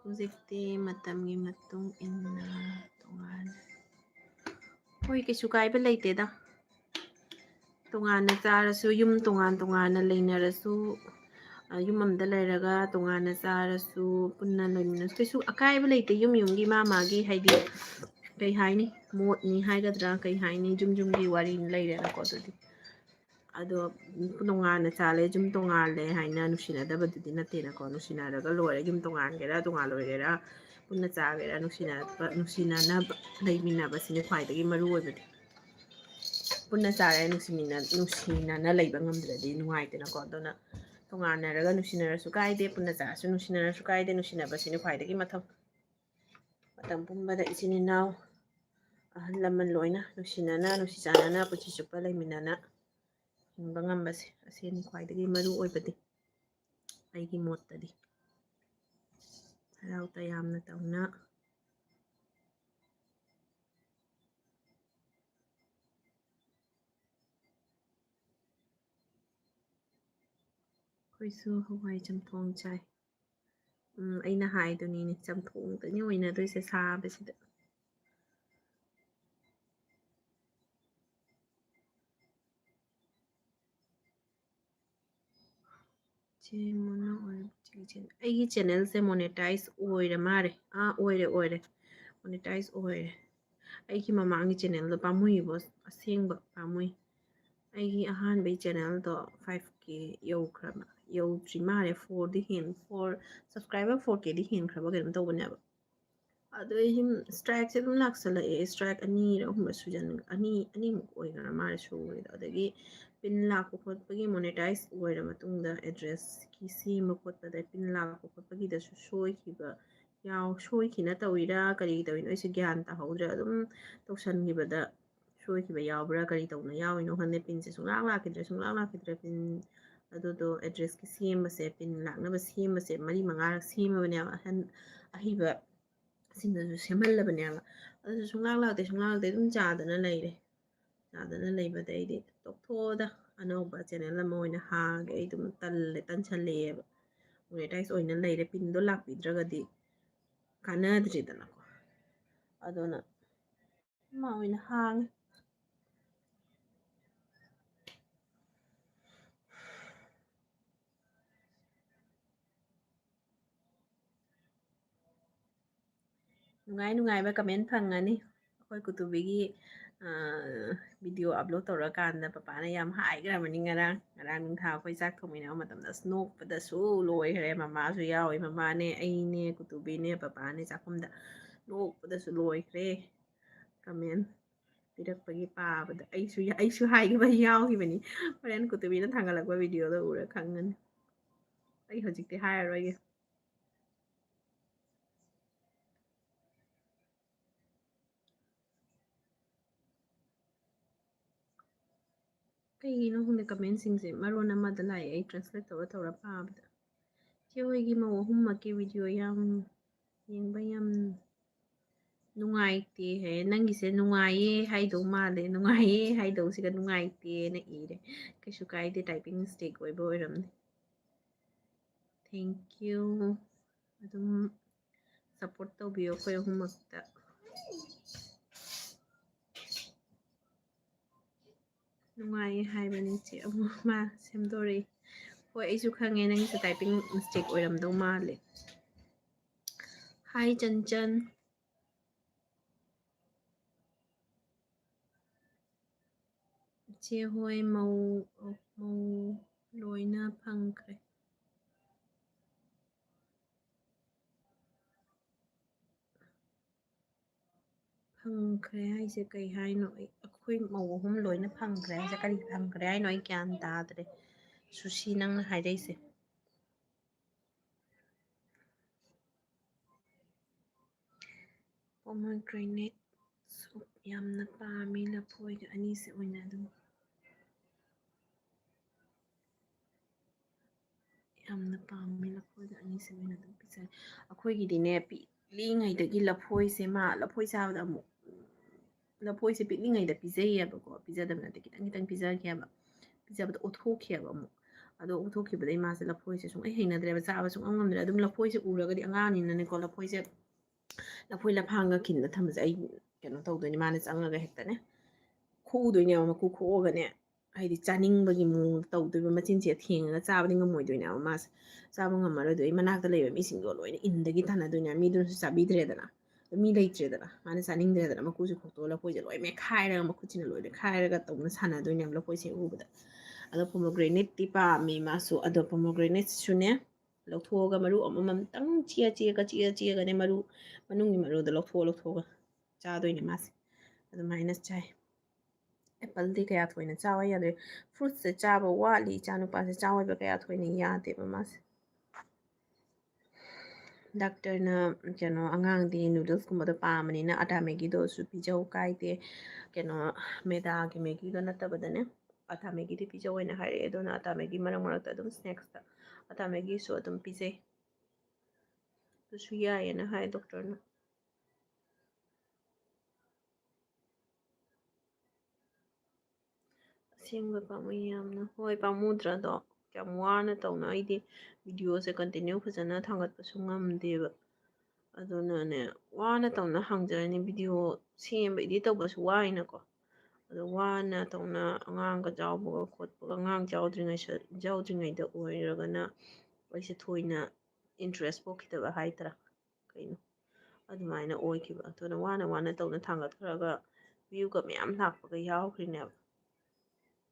ꯍꯧꯖꯤꯛꯇꯤ ꯃꯇꯝꯒꯤ ꯃꯇꯨꯡ ꯏꯟꯅ ꯇꯣꯉꯥꯟ ꯍꯣꯏ ꯀꯩꯁꯨ ꯀꯥꯏꯕ ꯂꯩꯇꯦꯗ ꯇꯣꯉꯥꯟꯅ ꯆꯥꯔꯁꯨ ꯌꯨꯝ ꯇꯣꯉꯥꯟꯅ ꯂꯩꯅꯔꯁꯨ ꯌꯨꯝ ꯑꯃꯗ ꯂꯩꯔꯒ ꯇꯣꯉꯥꯟꯅ ꯆꯥꯔꯁꯨ ꯄꯨꯟꯅ ꯂꯩꯃꯤꯟꯅꯔꯁꯨ ꯀꯩꯁꯨ ꯑꯀꯥꯏꯕ ꯂꯩꯇꯦ ꯌꯨꯝꯒꯤ ꯃꯥꯒꯤ ꯍꯥꯏꯗꯤ ꯀꯩ ꯍꯥꯏꯅꯤ ꯃꯣꯠꯅꯤ ꯍꯥꯏꯒꯗ꯭ꯔꯥ ꯀꯩ ꯍꯥꯏꯅꯤ ꯌꯨꯝꯒꯤ ꯋꯥꯔꯤ ꯂꯩꯔꯦꯅꯀꯣ ꯑꯗꯨꯗꯤ ꯑꯗꯣ ꯇꯣꯉꯥꯟꯅ ꯆꯥꯜꯂꯦ ꯌꯨꯝ ꯇꯣꯉꯥꯜꯂꯦ ꯍꯥꯏꯅ ꯅꯨꯡꯁꯤꯅꯗꯕꯗꯨꯗꯤ ꯅꯠꯇꯦꯅꯀꯣ ꯅꯨꯡꯁꯤꯅꯔꯒ ꯂꯣꯏꯔꯦ ꯌꯨꯝ ꯇꯣꯉꯥꯟꯒꯦꯔꯥ ꯇꯣꯉꯥꯟ ꯂꯣꯏꯒꯦꯔꯥ ꯄꯨꯟꯅ ꯆꯥꯒꯦꯔꯥ ꯅꯨꯡꯁꯤꯅꯅꯕ ꯂꯩꯃꯤꯟꯅꯕꯁꯤꯅꯤ ꯈ꯭ꯋꯥꯏꯗꯒꯤ ꯃꯔꯨ ꯑꯣꯏꯕꯗꯤ ꯄꯨꯟꯅ ꯆꯥꯔꯦ ꯅꯨꯡꯁꯤꯅꯅ ꯂꯩꯕ ꯉꯝꯗ꯭ꯔꯗꯤ ꯅꯨꯡꯉꯥꯏꯇꯦꯅꯀꯣ ꯑꯗꯨꯅ ꯇꯣꯉꯥꯟꯅꯔꯒ ꯅꯨꯡꯁꯤꯅꯔꯁꯨ ꯀꯥꯏꯗꯦ ꯄꯨꯟꯅ ꯆꯥꯔꯁꯨ ꯅꯨꯡꯁꯤꯅꯔꯁꯨ ꯀꯥꯏꯗꯦ ꯅꯨꯡꯁꯤꯅꯕꯁꯤꯅꯤ ꯈ꯭ꯋꯥꯏꯗꯒꯤ ꯃꯇꯝ ꯄꯨꯝꯕꯗ ꯏꯆꯤꯟ ꯏꯅꯥꯎ ꯑꯍꯜ ꯂꯃꯟ ꯂꯣꯏꯅ ꯅꯨꯡꯁꯤꯅꯅ ꯅꯨꯡꯁꯤ ꯆꯥꯟꯅꯅ ꯄꯨꯟꯁꯤ ꯆꯨꯞꯄ ꯂꯩꯃꯤꯟꯅꯅ ꯍꯤꯡꯕ ꯉꯝꯕꯁꯦ ꯑꯁꯤꯅꯤ ꯈ꯭ꯋꯥꯏꯗꯒꯤ ꯃꯔꯨ ꯑꯣꯏꯕꯗꯤ ꯑꯩꯒꯤ ꯃꯣꯠꯇꯗꯤ ꯍꯔꯥꯎ ꯇꯌꯥꯝꯅ ꯇꯧꯅ ꯑꯩꯈꯣꯏꯁꯨ ꯍꯋꯥꯏ ꯆꯝꯊꯣꯡ ꯆꯥꯏ ꯑꯩꯅ ꯍꯥꯏꯗꯨꯅꯤꯅꯦ ꯆꯝꯊꯣꯡꯗꯅꯤ ꯑꯣꯏꯅꯗꯣꯏꯁꯦ ꯁꯥꯕꯁꯤꯗ ꯑꯩꯒꯤ ꯆꯦꯅꯦꯜꯁꯦ ꯃꯣꯅꯦꯇꯥꯏꯁ ꯑꯣꯏꯔ ꯃꯥꯜꯂꯦ ꯑꯣꯏꯔꯦ ꯃꯣꯅꯦꯇꯥꯏꯁ ꯑꯣꯏꯔꯦ ꯑꯩꯒꯤ ꯃꯃꯥꯡꯒꯤ ꯆꯦꯅꯦꯜꯗꯣ ꯄꯥꯝꯃꯨꯏꯕꯣ ꯑꯁꯦꯡꯕ ꯄꯥꯝꯃꯨꯏ ꯑꯩꯒꯤ ꯑꯍꯥꯟꯕꯩ ꯆꯦꯅꯦꯜꯗꯣ 5K ꯌꯧꯈ꯭ꯔꯕ ꯌꯧꯗ꯭ꯔꯤ ꯃꯥꯜꯂꯦ 4 ꯁꯕꯁꯀ꯭ꯔꯥꯏꯕꯔ 4Kꯗꯤ ꯍꯦꯟꯈ꯭ꯔꯕ ꯀꯩꯅꯣꯝ ꯇꯧꯕꯅꯦꯕ ꯑꯗꯣ ꯑꯩ ꯏꯁꯇ꯭ꯔꯥꯏꯛꯁꯦ ꯑꯗꯨꯝ ꯂꯥꯛꯁꯜꯂꯛꯑꯦ ꯏꯁꯇ꯭ꯔꯥꯏꯛ ꯑꯅꯤꯔ ꯑꯍꯨꯝꯔ ꯑꯅꯤꯃꯨꯛ ꯑꯣꯏꯈ꯭ꯔ ꯃꯥꯜꯂꯦ ꯁꯨꯔꯦꯗ ꯑꯗꯒꯤ ꯄꯤꯟ ꯂꯥꯛꯄ ꯈꯣꯠꯄꯒꯤ ꯃꯣꯅꯦꯇꯥꯏꯁ ꯑꯣꯏꯔ ꯃꯇꯨꯡꯗ ꯑꯦꯗ꯭ꯔꯦꯁꯀꯤ ꯁꯦꯝꯕ ꯈꯣꯠꯄꯗ ꯄꯤꯟ ꯂꯥꯛꯄ ꯈꯣꯠꯄꯒꯤꯗꯁꯨ ꯁꯣꯏꯈꯤꯅ ꯇꯧꯋꯤꯔꯥ ꯀꯔꯤ ꯇꯧꯔꯤꯅꯣ ꯑꯩꯁꯦ ꯒ꯭ꯌꯥꯟ ꯇꯥꯍꯧꯗ꯭ꯔꯦ ꯑꯗꯨꯝ ꯇꯧꯁꯟꯈꯤꯕꯗ ꯁꯣꯏꯈꯤꯕ ꯌꯥꯎꯕ꯭ꯔꯥ ꯀꯔꯤ ꯇꯧꯅ ꯌꯥꯎꯔꯤꯅꯣꯈꯪꯗꯦ ꯄꯤꯟꯁꯦ ꯁꯨꯡꯂꯥꯛ ꯂꯥꯛꯈꯤꯗ꯭ꯔꯦ ꯄꯤꯟ ꯑꯗꯨꯗꯣ ꯑꯦꯗ꯭ꯔꯦꯁꯀꯤ ꯁꯦꯝꯕꯁꯦ ꯄꯤꯟ ꯂꯥꯛꯅꯕ ꯁꯦꯝꯕꯁꯦ 3-4ꯔꯛ ꯁꯦꯝꯃꯕꯅꯦꯕ ꯑꯍꯩꯕ ꯁꯤꯡꯗꯁꯨ ꯁꯦꯝꯍꯜꯂꯕꯅꯦꯕ ꯑꯗꯨꯁꯨ ꯁꯨꯡꯂꯥꯛ ꯂꯥꯛꯇꯦ ꯑꯗꯨꯝ ꯆꯥꯗꯅ ꯂꯩꯕꯗꯩꯗꯤ ꯇꯣꯛꯊꯣꯛꯑꯣꯗ ꯑꯅꯧꯕ ꯆꯦꯅꯦꯜ ꯑꯃ ꯑꯣꯏꯅ ꯍꯥꯡꯒꯦ ꯑꯩ ꯑꯗꯨꯝ ꯇꯟꯁꯜꯂꯛꯑꯦꯕ ꯃꯣꯅꯦꯇꯥꯏꯁ ꯑꯣꯏꯅ ꯂꯩꯔꯦ ꯄꯤꯟꯗꯣ ꯂꯥꯛꯄꯤꯗ꯭ꯔꯒꯗꯤ ꯀꯥꯟꯅꯗ꯭ꯔꯤꯗꯅꯀꯣ ꯑꯗꯨꯅ ꯑꯃ ꯑꯣꯏꯅ ꯍꯥꯡꯉꯦ ꯅꯨꯡꯉꯥꯏꯕ ꯀꯃꯦꯟ ꯐꯪꯉꯅꯤ ꯑꯩꯈꯣꯏ ꯀꯨꯇꯨꯕꯤꯒꯤ ꯚꯤꯗꯤꯑꯣ ꯑꯞꯂꯣꯗ ꯇꯧꯔꯀꯥꯟꯗ ꯄꯄꯥꯅ ꯌꯥꯝ ꯍꯥꯏꯈ꯭ꯔꯕꯅꯤ ꯉꯔꯥꯡ ꯅꯨꯡꯊꯥ ꯑꯩꯈꯣꯏ ꯆꯥꯛ ꯊꯣꯡꯃꯤꯟꯅꯕ ꯃꯇꯝꯗ ꯅꯣꯛꯄꯗꯁꯨ ꯂꯣꯏꯈ꯭ꯔꯦ ꯃꯃꯥꯁꯨ ꯌꯥꯎꯋꯤ ꯃꯃꯥꯅꯦ ꯑꯩꯅꯦ ꯀꯨꯇꯨꯕꯤꯅꯦ ꯄꯄꯥꯅꯦ ꯆꯥꯛꯈꯨꯝꯗ ꯅꯣꯛꯄꯗꯁꯨ ꯂꯣꯏꯈ꯭ꯔꯦ ꯀꯃꯦꯟ ꯄꯤꯔꯛꯄꯒꯤ ꯄꯥꯕꯗ ꯑꯩꯁꯨ ꯍꯥꯏꯈꯤꯕ ꯌꯥꯎꯈꯤꯕꯅꯤ ꯍꯣꯔꯦꯟ ꯀꯨꯇꯨꯕꯤꯅ ꯊꯥꯡꯒꯠꯂꯛꯄ ꯚꯤꯗꯤꯑꯣꯗ ꯎꯔ ꯈꯪꯒꯅꯤ ꯑꯩ ꯍꯧꯖꯤꯛꯇꯤ ꯍꯥꯏꯔꯔꯣꯏꯒꯦ ꯀꯩꯒꯤꯅꯣ ꯈꯪꯗꯦ ꯀꯃꯦꯟꯁꯤꯡꯁꯦ ꯃꯔꯣꯟ ꯑꯃꯗ ꯂꯥꯛꯑꯦ ꯑꯩ ꯇ꯭ꯔꯥꯟꯁꯂꯦꯠ ꯇꯧꯔ ꯄꯥꯕꯗ ꯏꯆꯦ ꯍꯣꯏꯒꯤ ꯃꯧ ꯑꯍꯨꯝꯃꯛꯀꯤ ꯚꯤꯗꯤꯑꯣ ꯌꯦꯡꯕ ꯌꯥꯝ ꯅꯨꯡꯉꯥꯏꯇꯦ ꯍꯥꯏ ꯅꯪꯒꯤꯁꯦ ꯅꯨꯡꯉꯥꯏꯌꯦ ꯍꯥꯏꯗꯧ ꯃꯥꯜꯂꯦ ꯅꯨꯡꯉꯥꯏꯌꯦ ꯍꯥꯏꯗꯧꯁꯤꯒ ꯅꯨꯡꯉꯥꯏꯇꯦꯅ ꯏꯔꯦ ꯀꯩꯁꯨ ꯀꯥꯏꯗꯦ ꯇꯥꯏꯄꯤꯡ ꯃꯤꯁꯇꯦꯛ ꯑꯣꯏꯕ ꯑꯣꯏꯔꯝꯅꯤ ꯊꯦꯡꯀ꯭ꯌꯨ ꯑꯗꯨꯝ ꯁꯞꯄꯣꯔꯠ ꯇꯧꯕꯤꯌꯣ ꯑꯩꯈꯣꯏ ꯑꯍꯨꯝꯃꯛꯇ ꯅꯨꯡꯉꯥꯏꯌꯦ ꯍꯥꯏꯕꯅꯤ ꯏꯆꯦ ꯑꯃꯨꯛ ꯃꯥ ꯁꯦꯝꯗꯣꯔꯛꯏ ꯍꯣꯏ ꯑꯩꯁꯨ ꯈꯪꯉꯦ ꯅꯪꯒꯤꯁꯦ ꯇꯥꯏꯄꯤꯡ ꯃꯤꯁꯇꯦꯛ ꯑꯣꯏꯔꯝꯗꯧ ꯃꯥꯜꯂꯦ ꯍꯥꯏ ꯆꯟꯆꯟ ꯏꯆꯦ ꯍꯣꯏ ꯃꯧ ꯂꯣꯏꯅ ꯐꯪꯈ꯭ꯔꯦ ꯍꯥꯏꯁꯦ ꯀꯩ ꯍꯥꯏꯅꯣ ꯑꯩꯈꯣꯏ ꯃꯧ ꯑꯍꯨꯝ ꯂꯣꯏꯅ ꯐꯪꯈ꯭ꯔꯦ ꯍꯥꯏꯁꯦ ꯀꯔꯤ ꯐꯪꯈ꯭ꯔꯦ ꯍꯥꯏꯅꯣ ꯑꯩ ꯒ꯭ꯌꯥꯟ ꯇꯥꯗ꯭ꯔꯦ ꯁꯨꯁꯤ ꯅꯪꯅ ꯍꯥꯏꯔꯛꯏꯁꯦ ꯄꯣꯃꯣꯒ꯭ꯔꯦꯅꯦꯠ ꯁꯨꯞ ꯌꯥꯝꯅ ꯄꯥꯝꯃꯤ ꯂꯐꯣꯏꯒ ꯑꯅꯤꯁꯦ ꯑꯣꯏꯅ ꯑꯗꯨꯝ ꯌꯥꯝꯅ ꯄꯥꯝꯃꯤ ꯂꯐꯣꯏꯒ ꯑꯅꯤꯁꯦ ꯑꯣꯏꯅ ꯑꯗꯨꯝ ꯄꯤꯖꯔꯦ ꯑꯩꯈꯣꯏꯒꯤꯗꯤꯅꯦ ꯄꯤꯛꯂꯤꯉꯩꯗꯒꯤ ꯂꯐꯣꯏꯁꯦ ꯂꯐꯣꯏ ꯆꯥꯕꯗ ꯑꯃꯨꯛ ꯂꯐꯣꯏꯁꯦ ꯄꯤꯛꯂꯤꯉꯩꯗ ꯄꯤꯖꯩꯌꯦꯕꯀꯣ ꯄꯤꯖꯗꯕ ꯅꯠꯇꯦ ꯈꯤꯇꯪ ꯈꯤꯇꯪ ꯄꯤꯖꯒꯦꯕ ꯄꯤꯖꯕꯗ ꯑꯣꯠꯊꯣꯛꯈꯤꯑꯕ ꯑꯃꯨꯛ ꯑꯗꯣ ꯑꯣꯠꯊꯣꯛꯈꯤꯕꯗꯩ ꯃꯥꯁꯦ ꯂꯐꯣꯏꯁꯦ ꯁꯨꯡꯍꯩ ꯍꯩꯅꯗ꯭ꯔꯦꯕ ꯆꯥꯕ ꯁꯨꯡꯉꯝ ꯉꯝꯗ꯭ꯔꯦ ꯑꯗꯨꯝ ꯂꯐꯣꯏꯁꯦ ꯎꯔꯒꯗꯤ ꯑꯉꯥꯡꯅꯤꯅꯅꯦꯀꯣ ꯂꯐꯣꯏꯁꯦ ꯂꯐꯣꯏ ꯂꯐꯥꯡꯒ ꯈꯤꯟꯗ ꯊꯝꯕꯁꯦ ꯑꯩ ꯀꯩꯅꯣ ꯇꯧꯗꯣꯏꯅꯤ ꯃꯥꯅ ꯆꯪꯉꯒ ꯍꯦꯛꯇꯅꯦ ꯈꯨꯗꯣꯏꯅꯦꯕ ꯃꯀꯨ ꯈꯣꯛꯑꯒꯅꯦ ꯍꯥꯏꯗꯤ ꯆꯥꯅꯤꯡꯕꯒꯤ ꯃꯑꯣꯡ ꯇꯧꯗꯣꯏꯕ ꯃꯆꯤꯟꯁꯦ ꯊꯦꯡꯉꯒ ꯆꯥꯕꯗꯤ ꯉꯝꯃꯣꯏꯗꯣꯏꯅꯦꯕ ꯃꯥꯁꯦ ꯆꯥꯕ ꯉꯝꯃꯔꯣꯏꯗꯣ ꯑꯩ ꯃꯅꯥꯛꯇ ꯂꯩꯕ ꯃꯤꯁꯤꯡꯗꯣ ꯂꯣꯏꯅ ꯏꯟꯗꯒꯤ ꯇꯥꯟꯅꯗꯣꯏꯅꯦ ꯃꯤꯗꯨꯅꯁꯨ ꯆꯥꯕꯤꯗ꯭ꯔꯦꯗꯅ ꯃꯤ ꯂꯩꯇ꯭ꯔꯦꯗꯅ ꯃꯥꯅ ꯆꯥꯅꯤꯡꯗ꯭ꯔꯦꯗꯅ ꯃꯀꯨꯁꯦ ꯈꯣꯛꯇꯣꯛꯑꯒ ꯂꯐꯣꯏꯁꯦ ꯂꯣꯏ ꯃꯦꯠꯈꯥꯏꯔꯒ ꯃꯈꯨꯠꯁꯤꯅ ꯂꯣꯏ ꯃꯦꯠꯈꯥꯏꯔꯒ ꯇꯧꯅ ꯁꯥꯟꯅꯗꯣꯏꯅꯦꯕ ꯂꯐꯣꯏꯁꯦ ꯎꯕꯗ ꯑꯗꯣ ꯄꯣꯃꯣꯒ꯭ꯔꯦꯅꯦꯠꯇꯤ ꯄꯥꯝꯃꯤ ꯃꯥꯁꯨ ꯑꯗꯣ ꯄꯣꯃꯣꯒ꯭ꯔꯦꯅꯦꯠꯁꯨꯅꯦ ꯂꯧꯊꯣꯛꯑꯒ ꯃꯔꯨ ꯑꯃꯃꯝꯇꯪ ꯆꯤꯛꯑꯒꯅꯦ ꯃꯔꯨ ꯃꯅꯨꯡꯒꯤ ꯃꯔꯨꯗꯣ ꯂꯧꯊꯣꯛꯑꯒ ꯆꯥꯗꯣꯏꯅꯦ ꯃꯥꯁꯦ ꯑꯗꯨꯃꯥꯏꯅ ꯆꯥꯏ ꯑꯦꯄꯜꯗꯤ ꯀꯌꯥ ꯊꯣꯏꯅ ꯆꯥꯕ ꯌꯥꯗ꯭ꯔꯦ ꯐ꯭ꯔꯨꯠꯁꯦ ꯆꯥꯕ ꯋꯥꯠꯂꯤ ꯏꯆꯥ ꯅꯨꯄꯥꯁꯦ ꯆꯥꯎꯏꯕ ꯀꯌꯥ ꯊꯣꯏꯅ ꯌꯥꯗꯦꯕ ꯃꯥꯁꯦ ꯗꯥꯛꯇꯔꯅ ꯀꯩꯅꯣ ꯑꯉꯥꯡꯗꯤ ꯅꯨꯗꯜꯁꯀꯨꯝꯕꯗꯣ ꯄꯥꯝꯕꯅꯤꯅ ꯑꯇꯥ ꯃꯦꯒꯤꯗꯣꯁꯨ ꯄꯤꯖꯧ ꯀꯥꯏꯗꯦ ꯀꯩꯅꯣ ꯃꯦꯗꯥꯒꯤ ꯃꯦꯒꯤꯗꯣ ꯅꯠꯇꯕꯗꯅꯦ ꯑꯇꯥ ꯃꯦꯒꯤꯗꯤ ꯄꯤꯖꯧ ꯍꯥꯏꯅ ꯍꯥꯏꯔꯛꯑꯦ ꯑꯗꯨꯅ ꯑꯇꯥ ꯃꯦꯒꯤ ꯃꯔꯛ ꯃꯔꯛꯇ ꯑꯗꯨꯝ ꯁ꯭ꯅꯦꯛꯁꯇ ꯑꯇꯥ ꯃꯦꯒꯤꯁꯨ ꯑꯗꯨꯝ ꯄꯤꯖꯩ ꯑꯗꯨꯁꯨ ꯌꯥꯏꯌꯦꯅ ꯍꯥꯏ ꯗꯣꯛꯇꯔꯅ ꯑꯁꯦꯡꯕ ꯄꯥꯝꯃꯨꯏ ꯌꯥꯝꯅ ꯍꯣꯏ ꯄꯥꯝꯃꯨꯗ꯭ꯔꯥꯗꯣ ꯌꯥꯝ ꯋꯥꯅ ꯇꯧꯅ ꯑꯩꯗꯤ ꯚꯤꯗꯤꯑꯣꯁꯦ ꯀꯟꯇꯤꯅ꯭ꯌꯨ ꯐꯖꯅ ꯊꯥꯡꯒꯠꯄꯁꯨ ꯉꯝꯗꯦꯕ ꯑꯗꯨꯅꯅꯦ ꯋꯥꯅ ꯇꯧꯅ ꯍꯥꯡꯖꯔꯅꯤ ꯚꯤꯗꯤꯑꯣ ꯁꯦꯝꯕ ꯏꯗꯤꯠ ꯇꯧꯕꯁꯨ ꯋꯥꯏꯅꯀꯣ ꯑꯗꯣ ꯋꯥꯅ ꯇꯧꯅ ꯑꯉꯥꯡꯒ ꯆꯥꯎꯕꯒ ꯈꯣꯠꯄꯒ ꯑꯉꯥꯡ ꯆꯥꯎꯗ꯭ꯔꯤꯉꯩꯗ ꯑꯣꯏꯔꯒꯅ ꯑꯩꯁꯦ ꯊꯣꯏꯅ ꯏꯟꯇꯔꯦꯁ ꯄꯣꯛꯈꯤꯗꯕ ꯍꯥꯏꯇꯥꯔꯦ ꯀꯩꯅꯣ ꯑꯗꯨꯃꯥꯏꯅ ꯑꯣꯏꯈꯤꯕ ꯑꯗꯨꯅ ꯋꯥꯅ ꯇꯧꯅ ꯊꯥꯡꯒꯠꯈ꯭ꯔꯒ ꯚ꯭ꯌꯨꯒ ꯃꯌꯥꯝ ꯂꯥꯛꯄꯒ ꯌꯥꯎꯈ꯭ꯔꯤꯅꯦꯕ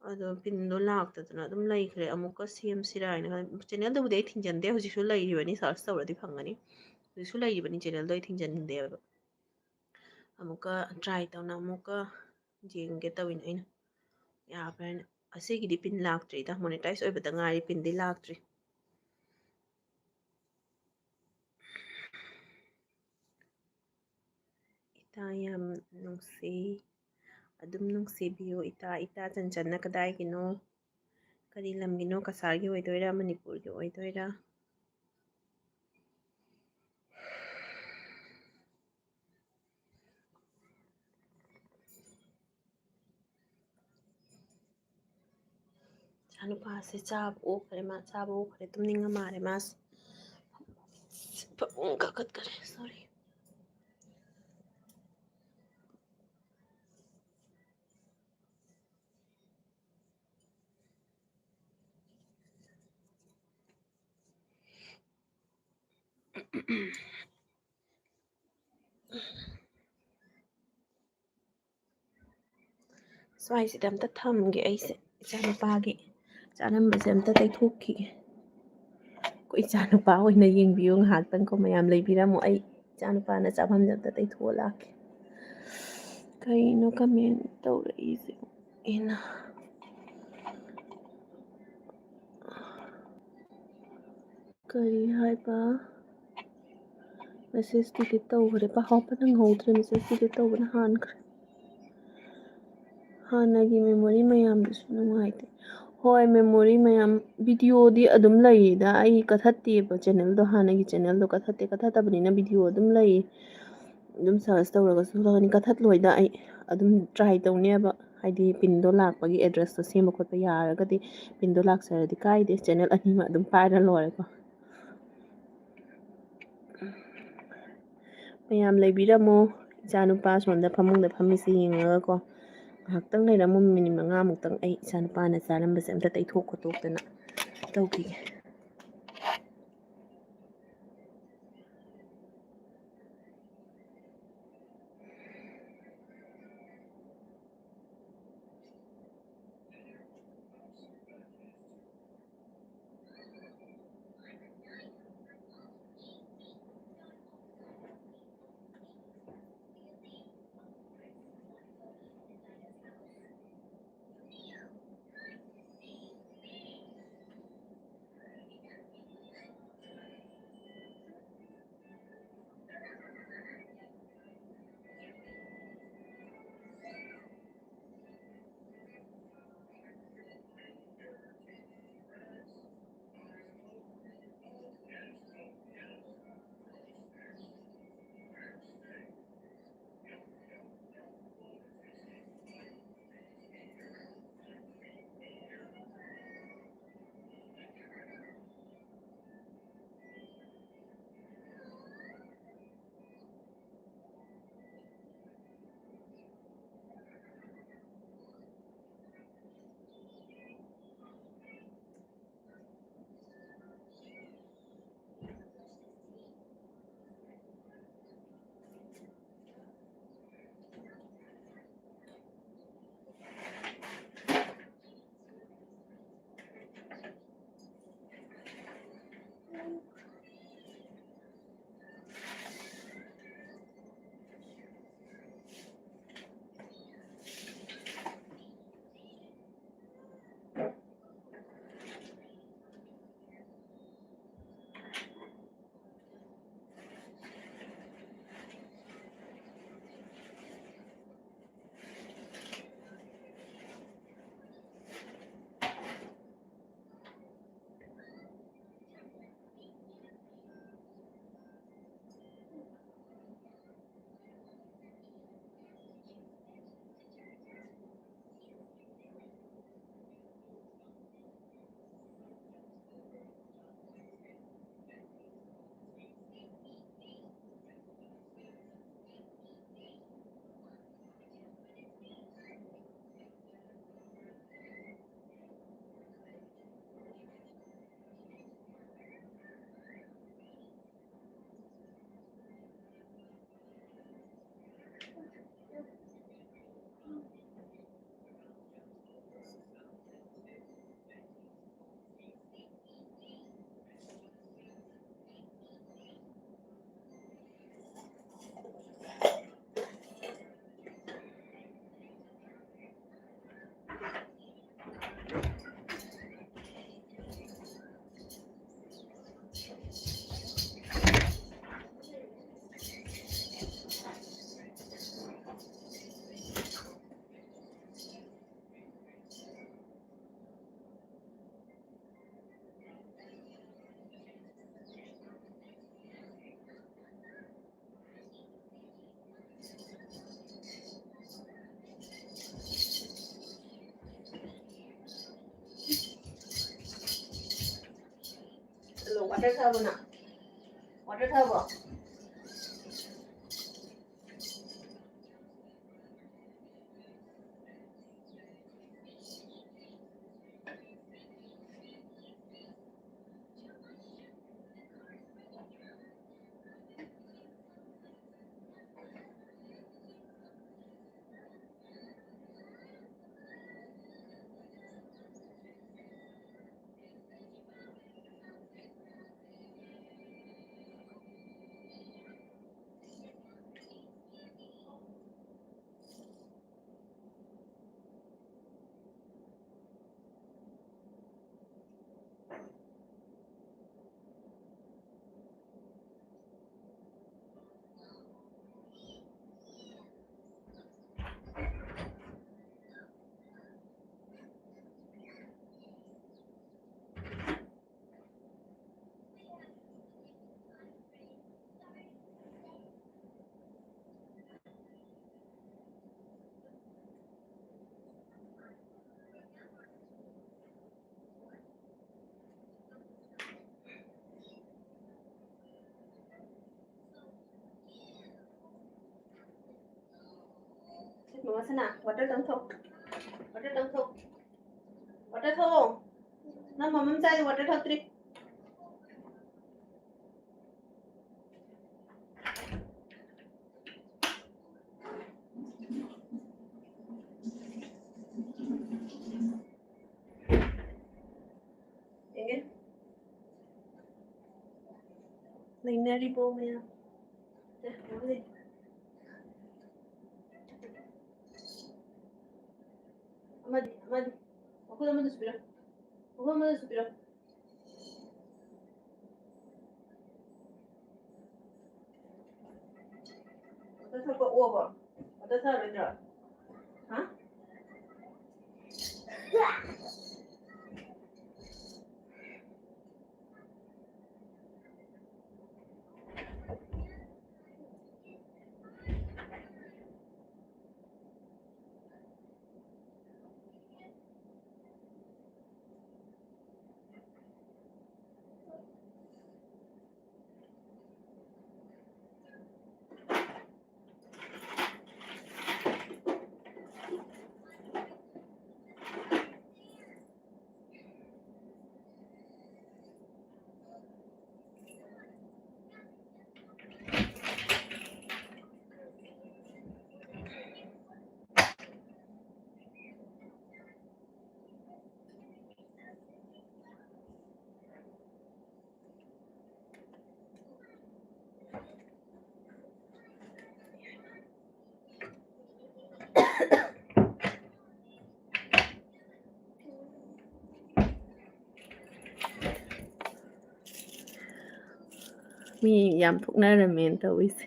ꯑꯗꯣ ꯄꯤꯟꯗꯣ ꯂꯥꯛꯇꯗꯅ ꯑꯗꯨꯝ ꯂꯩꯈ꯭ꯔꯦ ꯑꯃꯨꯛꯀ ꯁꯦꯝꯁꯤꯔꯥ ꯍꯥꯏꯅ ꯆꯦꯅꯦꯜꯗꯨꯕꯨꯗꯤ ꯑꯩ ꯊꯤꯡꯖꯟꯗꯦ ꯍꯧꯖꯤꯛꯁꯨ ꯂꯩꯔꯤꯕꯅꯤ ꯁꯔꯆ ꯇꯧꯔꯗꯤ ꯐꯪꯒꯅꯤ ꯍꯧꯖꯤꯛꯁꯨ ꯂꯩꯔꯤꯕꯅꯤ ꯆꯦꯅꯦꯜꯗꯣ ꯑꯩ ꯊꯤꯡꯖꯟꯗꯦꯕ ꯑꯃꯨꯛꯀ ꯇ꯭ꯔꯥꯏ ꯇꯧꯅ ꯑꯃꯨꯛꯀ ꯌꯦꯡꯒꯦ ꯇꯧꯋꯤꯅꯦ ꯑꯩꯅ ꯌꯥꯕ꯭ꯔꯥꯅ ꯑꯁꯤꯒꯤꯗꯤ ꯄꯤꯟ ꯂꯥꯛꯇ꯭ꯔꯤꯗ ꯃꯣꯅꯤꯇꯥꯏꯁ ꯑꯣꯏꯕꯗ ꯉꯥꯏꯔꯤ ꯄꯤꯟꯗꯤ ꯂꯥꯛꯇ꯭ꯔꯤ ꯏꯇꯥ ꯌꯥꯝ ꯅꯨꯡꯁꯤ ꯑꯗꯨꯝ ꯅꯨꯡꯁꯤꯕꯤꯌꯨ ꯏꯇꯥ ꯆꯟꯆꯟꯅ ꯀꯗꯥꯏꯒꯤꯅꯣ ꯀꯔꯤ ꯂꯝꯒꯤꯅꯣ ꯀꯁꯥꯔꯒꯤ ꯑꯣꯏꯗꯣꯏꯔꯥ ꯃꯅꯤꯄꯨꯔꯒꯤ ꯑꯣꯏꯗꯣꯏꯔꯥ ꯏꯆꯥꯅꯨꯄꯥꯁꯦ ꯆꯥꯕ ꯑꯣꯛꯈ꯭ꯔꯦ ꯇꯨꯝꯅꯤꯡꯉ ꯃꯥꯜꯂꯦ ꯃꯥꯁꯦ ꯀꯥꯈꯠꯈꯔꯦ ꯁꯣꯔꯤ ꯁ꯭ꯋꯥꯏꯁꯤꯗ ꯑꯝꯇ ꯊꯝꯒꯦ ꯑꯩꯁꯦ ꯏꯆꯥꯅꯨꯄꯥꯒꯤ ꯆꯥꯅꯝꯕꯁꯦ ꯑꯝꯇ ꯇꯩꯊꯣꯛꯈꯤꯒꯦ ꯑꯩꯈꯣꯏ ꯏꯆꯥꯅꯨꯄꯥ ꯑꯣꯏꯅ ꯌꯦꯡꯕꯤꯌꯨ ꯉꯥꯏꯍꯥꯛꯇꯪꯀꯣ ꯃꯌꯥꯝ ꯂꯩꯕꯤꯔꯝꯃꯣ ꯑꯩ ꯏꯆꯥꯅꯨꯄꯥꯅ ꯆꯥꯐꯝꯁꯦ ꯑꯝꯇ ꯇꯩꯊꯣꯛꯑ ꯂꯥꯛꯀꯦ ꯀꯩꯅꯣ ꯀꯃꯦꯟ ꯇꯧꯔꯛꯏꯁꯦ ꯑꯩꯅ ꯀꯔꯤ ꯍꯥꯏꯕ ꯃꯦꯁꯦꯖ ꯗꯤꯂꯤꯠ ꯇꯧꯈ꯭ꯔꯦ ꯄꯥꯍꯧꯕ ꯅꯪꯍꯧꯗ꯭ꯔꯦ ꯃꯦꯁꯦꯖ ꯗꯤꯂꯤꯠ ꯇꯧꯕꯅ ꯍꯥꯟꯈ꯭ꯔꯦ ꯍꯥꯟꯅꯒꯤ ꯃꯦꯃꯣꯔꯤ ꯃꯌꯥꯝꯗꯨꯁꯨ ꯅꯨꯡꯉꯥꯏꯇꯦ ꯍꯣꯏ ꯃꯦꯃꯣꯔꯤ ꯃꯌꯥꯝ ꯚꯤꯗꯤꯑꯣꯗꯤ ꯑꯗꯨꯝ ꯂꯩꯗ ꯑꯩ ꯀꯛꯊꯠꯇꯦꯕ ꯆꯦꯅꯦꯜꯗꯣ ꯍꯥꯟꯅꯒꯤ ꯆꯦꯅꯦꯜꯗꯣ ꯀꯛꯊꯠꯇꯕꯅꯤꯅ ꯚꯤꯗꯤꯑꯣ ꯑꯗꯨꯝ ꯂꯩ ꯑꯗꯨꯝ ꯁꯔꯁ ꯇꯧꯔꯒꯁꯨ ꯂꯧꯒꯅꯤ ꯀꯛꯊꯠꯂꯣꯏꯗ ꯑꯩ ꯑꯗꯨꯝ ꯇ꯭ꯔꯥꯏ ꯇꯧꯅꯦꯕ ꯍꯥꯏꯗꯤ ꯄꯤꯟꯗꯣ ꯂꯥꯛꯄꯒꯤ ꯑꯦꯗ꯭ꯔꯦꯁꯇꯣ ꯁꯦꯝꯕ ꯈꯣꯠꯄ ꯌꯥꯔꯒꯗꯤ ꯄꯤꯟꯗꯣ ꯂꯥꯛꯆꯔꯗꯤ ꯀꯥꯏꯗꯦ ꯆꯦꯅꯦꯜ ꯑꯅꯤꯃꯛ ꯑꯗꯨꯝ ꯄꯥꯏꯔ ꯂꯣꯏꯔꯦꯀꯣ ꯃꯌꯥꯝ ꯂꯩꯕꯤꯔꯝꯃꯣ ꯏꯆꯥꯅꯨꯄꯥ ꯁꯣꯝꯗ ꯐꯃꯨꯡꯗ ꯐꯝꯃꯤꯁꯦ ꯌꯦꯡꯉꯒꯀꯣ ꯉꯥꯏꯍꯥꯛꯇꯪ ꯂꯩꯔꯝꯃꯨ ꯃꯤꯅꯤꯠ 5ꯃꯨꯛꯇꯪ ꯑꯩ ꯏꯆꯥꯅꯨꯄꯥꯅ ꯆꯥꯔꯝꯕꯁꯦ ꯑꯝꯇ ꯇꯩꯊꯣꯛ ꯈꯣꯠꯇꯣꯛꯇꯅ ꯇꯧꯈꯤꯒꯦ water thabo na. Water thabo. Mama sana, water tang thok. Water tang thok. Water thok. Na mama chai water thok tri. Ingin. Lain nari po maya. Boleh. Amadi, amadi. Aku dah mana supira. Aku mana supira. Water thok ko over. Water thok rendra. Ha? Mi yam thuknaramen tawise.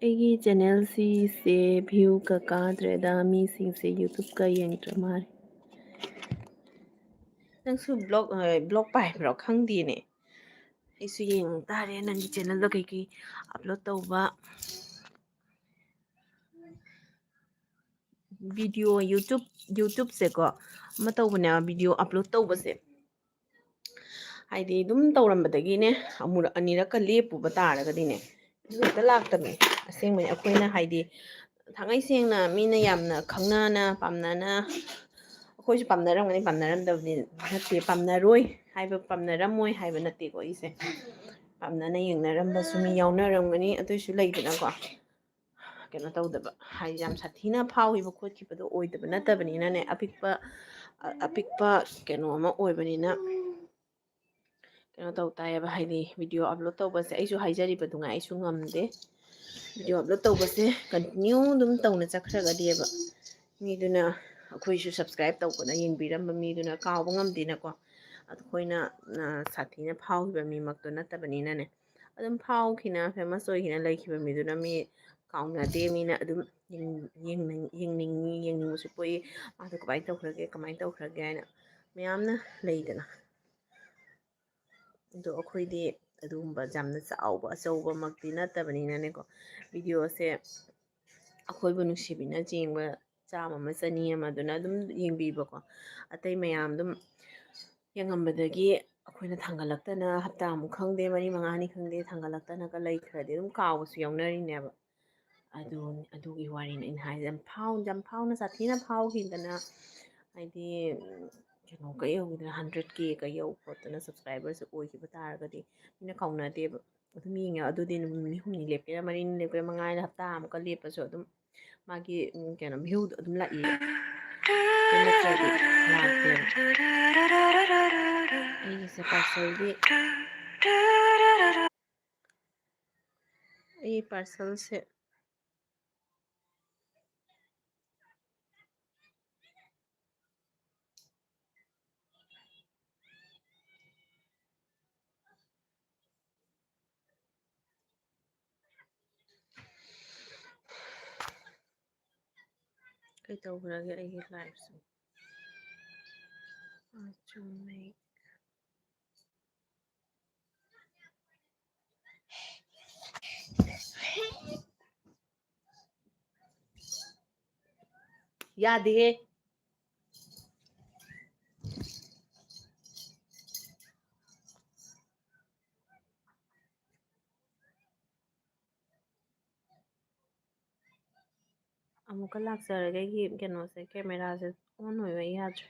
ꯑꯩꯒꯤ ꯆꯦꯅꯦꯜꯁꯤꯁꯦ ꯚ꯭ꯌꯨꯒ ꯀꯥꯗ꯭ꯔꯦꯗ ꯃꯤꯁꯤꯡꯁꯦ ꯌꯨꯇꯨꯕꯀ ꯌꯦꯡꯗ꯭ꯔ ꯃꯥꯜꯂꯦ ꯅꯪꯁꯨ block ꯄꯥꯏꯕ꯭ꯔꯣ ꯈꯪꯗꯦꯅꯦ ꯑꯩꯁꯨ ꯌꯦꯡ ꯇꯥꯔꯦ ꯅꯪꯒꯤ ꯆꯦꯅꯦꯜꯗ ꯀꯩꯀꯩ ꯑꯞꯂꯣꯗ ꯇꯧꯕ ꯚꯤꯗꯤꯑꯣ ꯌꯨꯇꯨꯕꯁꯦꯀꯣ ꯑꯃ ꯇꯧꯕꯅꯦꯕ ꯚꯤꯗꯤꯑꯣ ꯑꯞꯂꯣꯗ ꯇꯧꯕꯁꯦ ꯍꯥꯏꯗꯤ ꯑꯗꯨꯝ ꯇꯧꯔꯝꯕꯗꯒꯤꯅꯦ ꯑꯃꯨꯔꯛ ꯑꯅꯤꯔꯛꯀ ꯂꯦꯞꯄꯨꯕ ꯇꯥꯔꯒꯗꯤꯅꯦ ꯍꯦꯛꯇ ꯂꯥꯛꯇꯕꯅꯦ ꯑꯁꯦꯡꯕꯅꯤ ꯑꯩꯈꯣꯏꯅ ꯍꯥꯏꯗꯤ ꯊꯥꯡꯉꯩ ꯁꯦꯡꯅ ꯃꯤꯅ ꯌꯥꯝꯅ ꯈꯪꯅꯅ ꯄꯥꯝꯅꯅ ꯑꯩꯈꯣꯏꯁꯨ ꯄꯥꯝꯅꯔꯝꯒꯅꯤ ꯄꯥꯝꯅꯔꯝꯗꯕꯗꯤ ꯅꯠꯇꯦ ꯄꯥꯝꯅꯔꯣꯏ ꯍꯥꯏꯕ ꯄꯥꯝꯅꯔꯝꯃꯣꯏ ꯍꯥꯏꯕ ꯅꯠꯇꯦꯀꯣ ꯑꯩꯁꯦ ꯄꯥꯝꯅꯅ ꯌꯦꯡꯅꯔꯝꯕꯁꯨ ꯃꯤ ꯌꯥꯎꯅꯔꯝꯒꯅꯤ ꯑꯗꯨꯏꯁꯨ ꯂꯩꯗꯅꯀꯣ ꯀꯩꯅꯣ ꯇꯧꯗꯕ ꯍꯥꯏꯗꯤ ꯌꯥꯝ ꯁꯥꯊꯤꯅ ꯐꯥꯎꯈꯤꯕ ꯈꯣꯠꯈꯤꯕꯗꯣ ꯑꯣꯏꯗꯕ ꯅꯠꯇꯕꯅꯤꯅꯅꯦ ꯑꯄꯤꯛꯄ ꯀꯩꯅꯣ ꯑꯃ ꯑꯣꯏꯕꯅꯤꯅ ꯀꯩꯅꯣ ꯇꯧ ꯇꯥꯏꯌꯦꯕ ꯍꯥꯏꯗꯤ ꯚꯤꯗꯤꯑꯣ ꯑꯞꯂꯣꯗ ꯇꯧꯕꯁꯦ ꯑꯩꯁꯨ ꯍꯥꯏꯖꯔꯤꯕꯗꯨꯉꯥꯏ ꯑꯩꯁꯨ ꯉꯝꯗꯦ ꯚꯤꯗꯤꯑꯣ ꯑꯞꯂꯣꯗ ꯇꯧꯕꯁꯦ ꯀꯟꯇꯤꯅ꯭ꯌꯨ ꯑꯗꯨꯝ ꯇꯧꯅ ꯆꯠꯈ꯭ꯔꯒꯗꯤꯕ ꯃꯤꯗꯨꯅ ꯑꯩꯈꯣꯏꯁꯨ ꯁꯞꯁꯀ꯭ꯔꯥꯏꯞ ꯇꯧꯕꯅ ꯌꯦꯡꯕꯤꯔꯝꯕ ꯃꯤꯗꯨꯅ ꯀꯥꯎꯕ ꯉꯝꯗꯦꯅꯀꯣ ꯑꯩꯈꯣꯏꯅ ꯁꯥꯊꯤꯅ ꯐꯥꯎꯈꯤꯕ ꯃꯤꯃꯛꯇꯣ ꯅꯠꯇꯕꯅꯤꯅꯅꯦ ꯑꯗꯨꯝ ꯐꯥꯎꯈꯤꯅ ꯐꯦꯃꯁ ꯑꯣꯏꯈꯤꯅ ꯂꯩꯈꯤꯕ ꯃꯤꯗꯨꯅ ꯃꯤ ꯀꯥꯎꯅꯗꯦ ꯃꯤꯅ ꯑꯗꯨꯝ ꯌꯦꯡꯅꯤꯡꯕꯁꯨ ꯄꯣꯛꯏ ꯃꯥꯗꯣ ꯀꯃꯥꯏꯅ ꯇꯧꯈ꯭ꯔꯒꯦ ꯍꯥꯏꯅ ꯃꯌꯥꯝꯅ ꯂꯩꯗꯅ ꯑꯗꯣ ꯑꯩꯈꯣꯏꯗꯤ ꯑꯗꯨꯒꯨꯝꯕ ꯌꯥꯝꯅ ꯑꯆꯧꯕꯃꯛꯇꯤ ꯅꯠꯇꯕꯅꯤꯅꯅꯦꯀꯣ ꯚꯤꯗꯤꯑꯣꯁꯦ ꯑꯩꯈꯣꯏꯕꯨ ꯅꯨꯡꯁꯤꯕꯤꯅ ꯆꯥꯝꯃ ꯑꯃ ꯆꯅꯤ ꯑꯃꯗꯨꯅ ꯑꯗꯨꯝ ꯌꯦꯡꯕꯤꯕꯀꯣ ꯑꯇꯩ ꯃꯌꯥꯝ ꯑꯗꯨꯝ ꯌꯦꯡꯉꯝꯕꯗꯒꯤ ꯑꯩꯈꯣꯏꯅ ꯊꯥꯡꯒꯠꯂꯛꯇꯅ ꯍꯞꯇꯥꯃꯨꯛ ꯈꯪꯗꯦ 3-5ꯅꯤ ꯈꯪꯗꯦ ꯊꯥꯡꯒꯠꯂꯛꯇꯅꯒ ꯂꯩꯈ꯭ꯔꯗꯤ ꯑꯗꯨꯝ ꯀꯥꯎꯕꯁꯨ ꯌꯥꯎꯅꯔꯤꯅꯦꯕ ꯑꯗꯨꯒꯤ ꯋꯥꯔꯤꯅꯤ ꯑꯩꯅ ꯍꯥꯏꯁꯦ ꯌꯥꯝ ꯐꯥꯎꯅ ꯁꯥꯊꯤꯅ ꯐꯥꯎꯈꯤꯗꯅ ꯍꯥꯏꯗꯤ ꯀꯩꯅꯣꯒ ꯌꯧꯈꯤꯗꯅ 100K ꯌꯧ ꯈꯣꯠꯇꯅ ꯁꯞꯁꯀ꯭ꯔꯥꯏꯕꯔꯁꯦ ꯑꯣꯏꯈꯤꯕ ꯇꯥꯔꯒꯗꯤ ꯃꯤꯅ ꯀꯥꯎꯅꯗꯦꯕ ꯑꯗꯨꯝ ꯌꯦꯡꯉꯦ ꯑꯗꯨꯗꯤ ꯅꯨꯃꯤꯠ 5ꯅꯤ ꯂꯦꯞꯀꯦꯔꯥ 4ꯅꯤ ꯂꯦꯞꯀꯦꯔꯥ 5ꯅꯤ ꯍꯞꯇꯥ ꯑꯃꯨꯛꯀ ꯂꯦꯞꯄꯁꯨ ꯑꯗꯨꯝ ꯃꯥꯒꯤ ꯀꯩꯅꯣ ꯚ꯭ꯌꯨꯗꯣ ꯑꯗꯨꯝ ꯂꯥꯛꯏ ꯅꯠꯇ꯭ꯔꯗꯤ ꯂꯥꯛꯇꯦꯕ ꯑꯩꯒꯤꯁꯦ ꯄꯥꯔꯁꯦꯜꯒꯤ ꯑꯩ ꯄꯥꯔꯁꯦꯜꯁꯦ ꯀꯩ ꯇꯧꯈ꯭ꯔꯒꯦ ꯑꯩꯒꯤ ꯂꯥꯏꯐꯁꯦ ꯆꯨꯝꯃꯦ ꯌꯥꯗꯦꯍꯦ ꯑꯃꯨꯛꯀ ꯂꯥꯛꯆꯔꯒꯦ ꯑꯩꯒꯤ ꯀꯩꯅꯣꯁꯦ ꯀꯦꯃꯦꯔꯥꯁꯦ ꯑꯣꯟ ꯑꯣꯏꯕ ꯌꯥꯗ꯭ꯔꯦ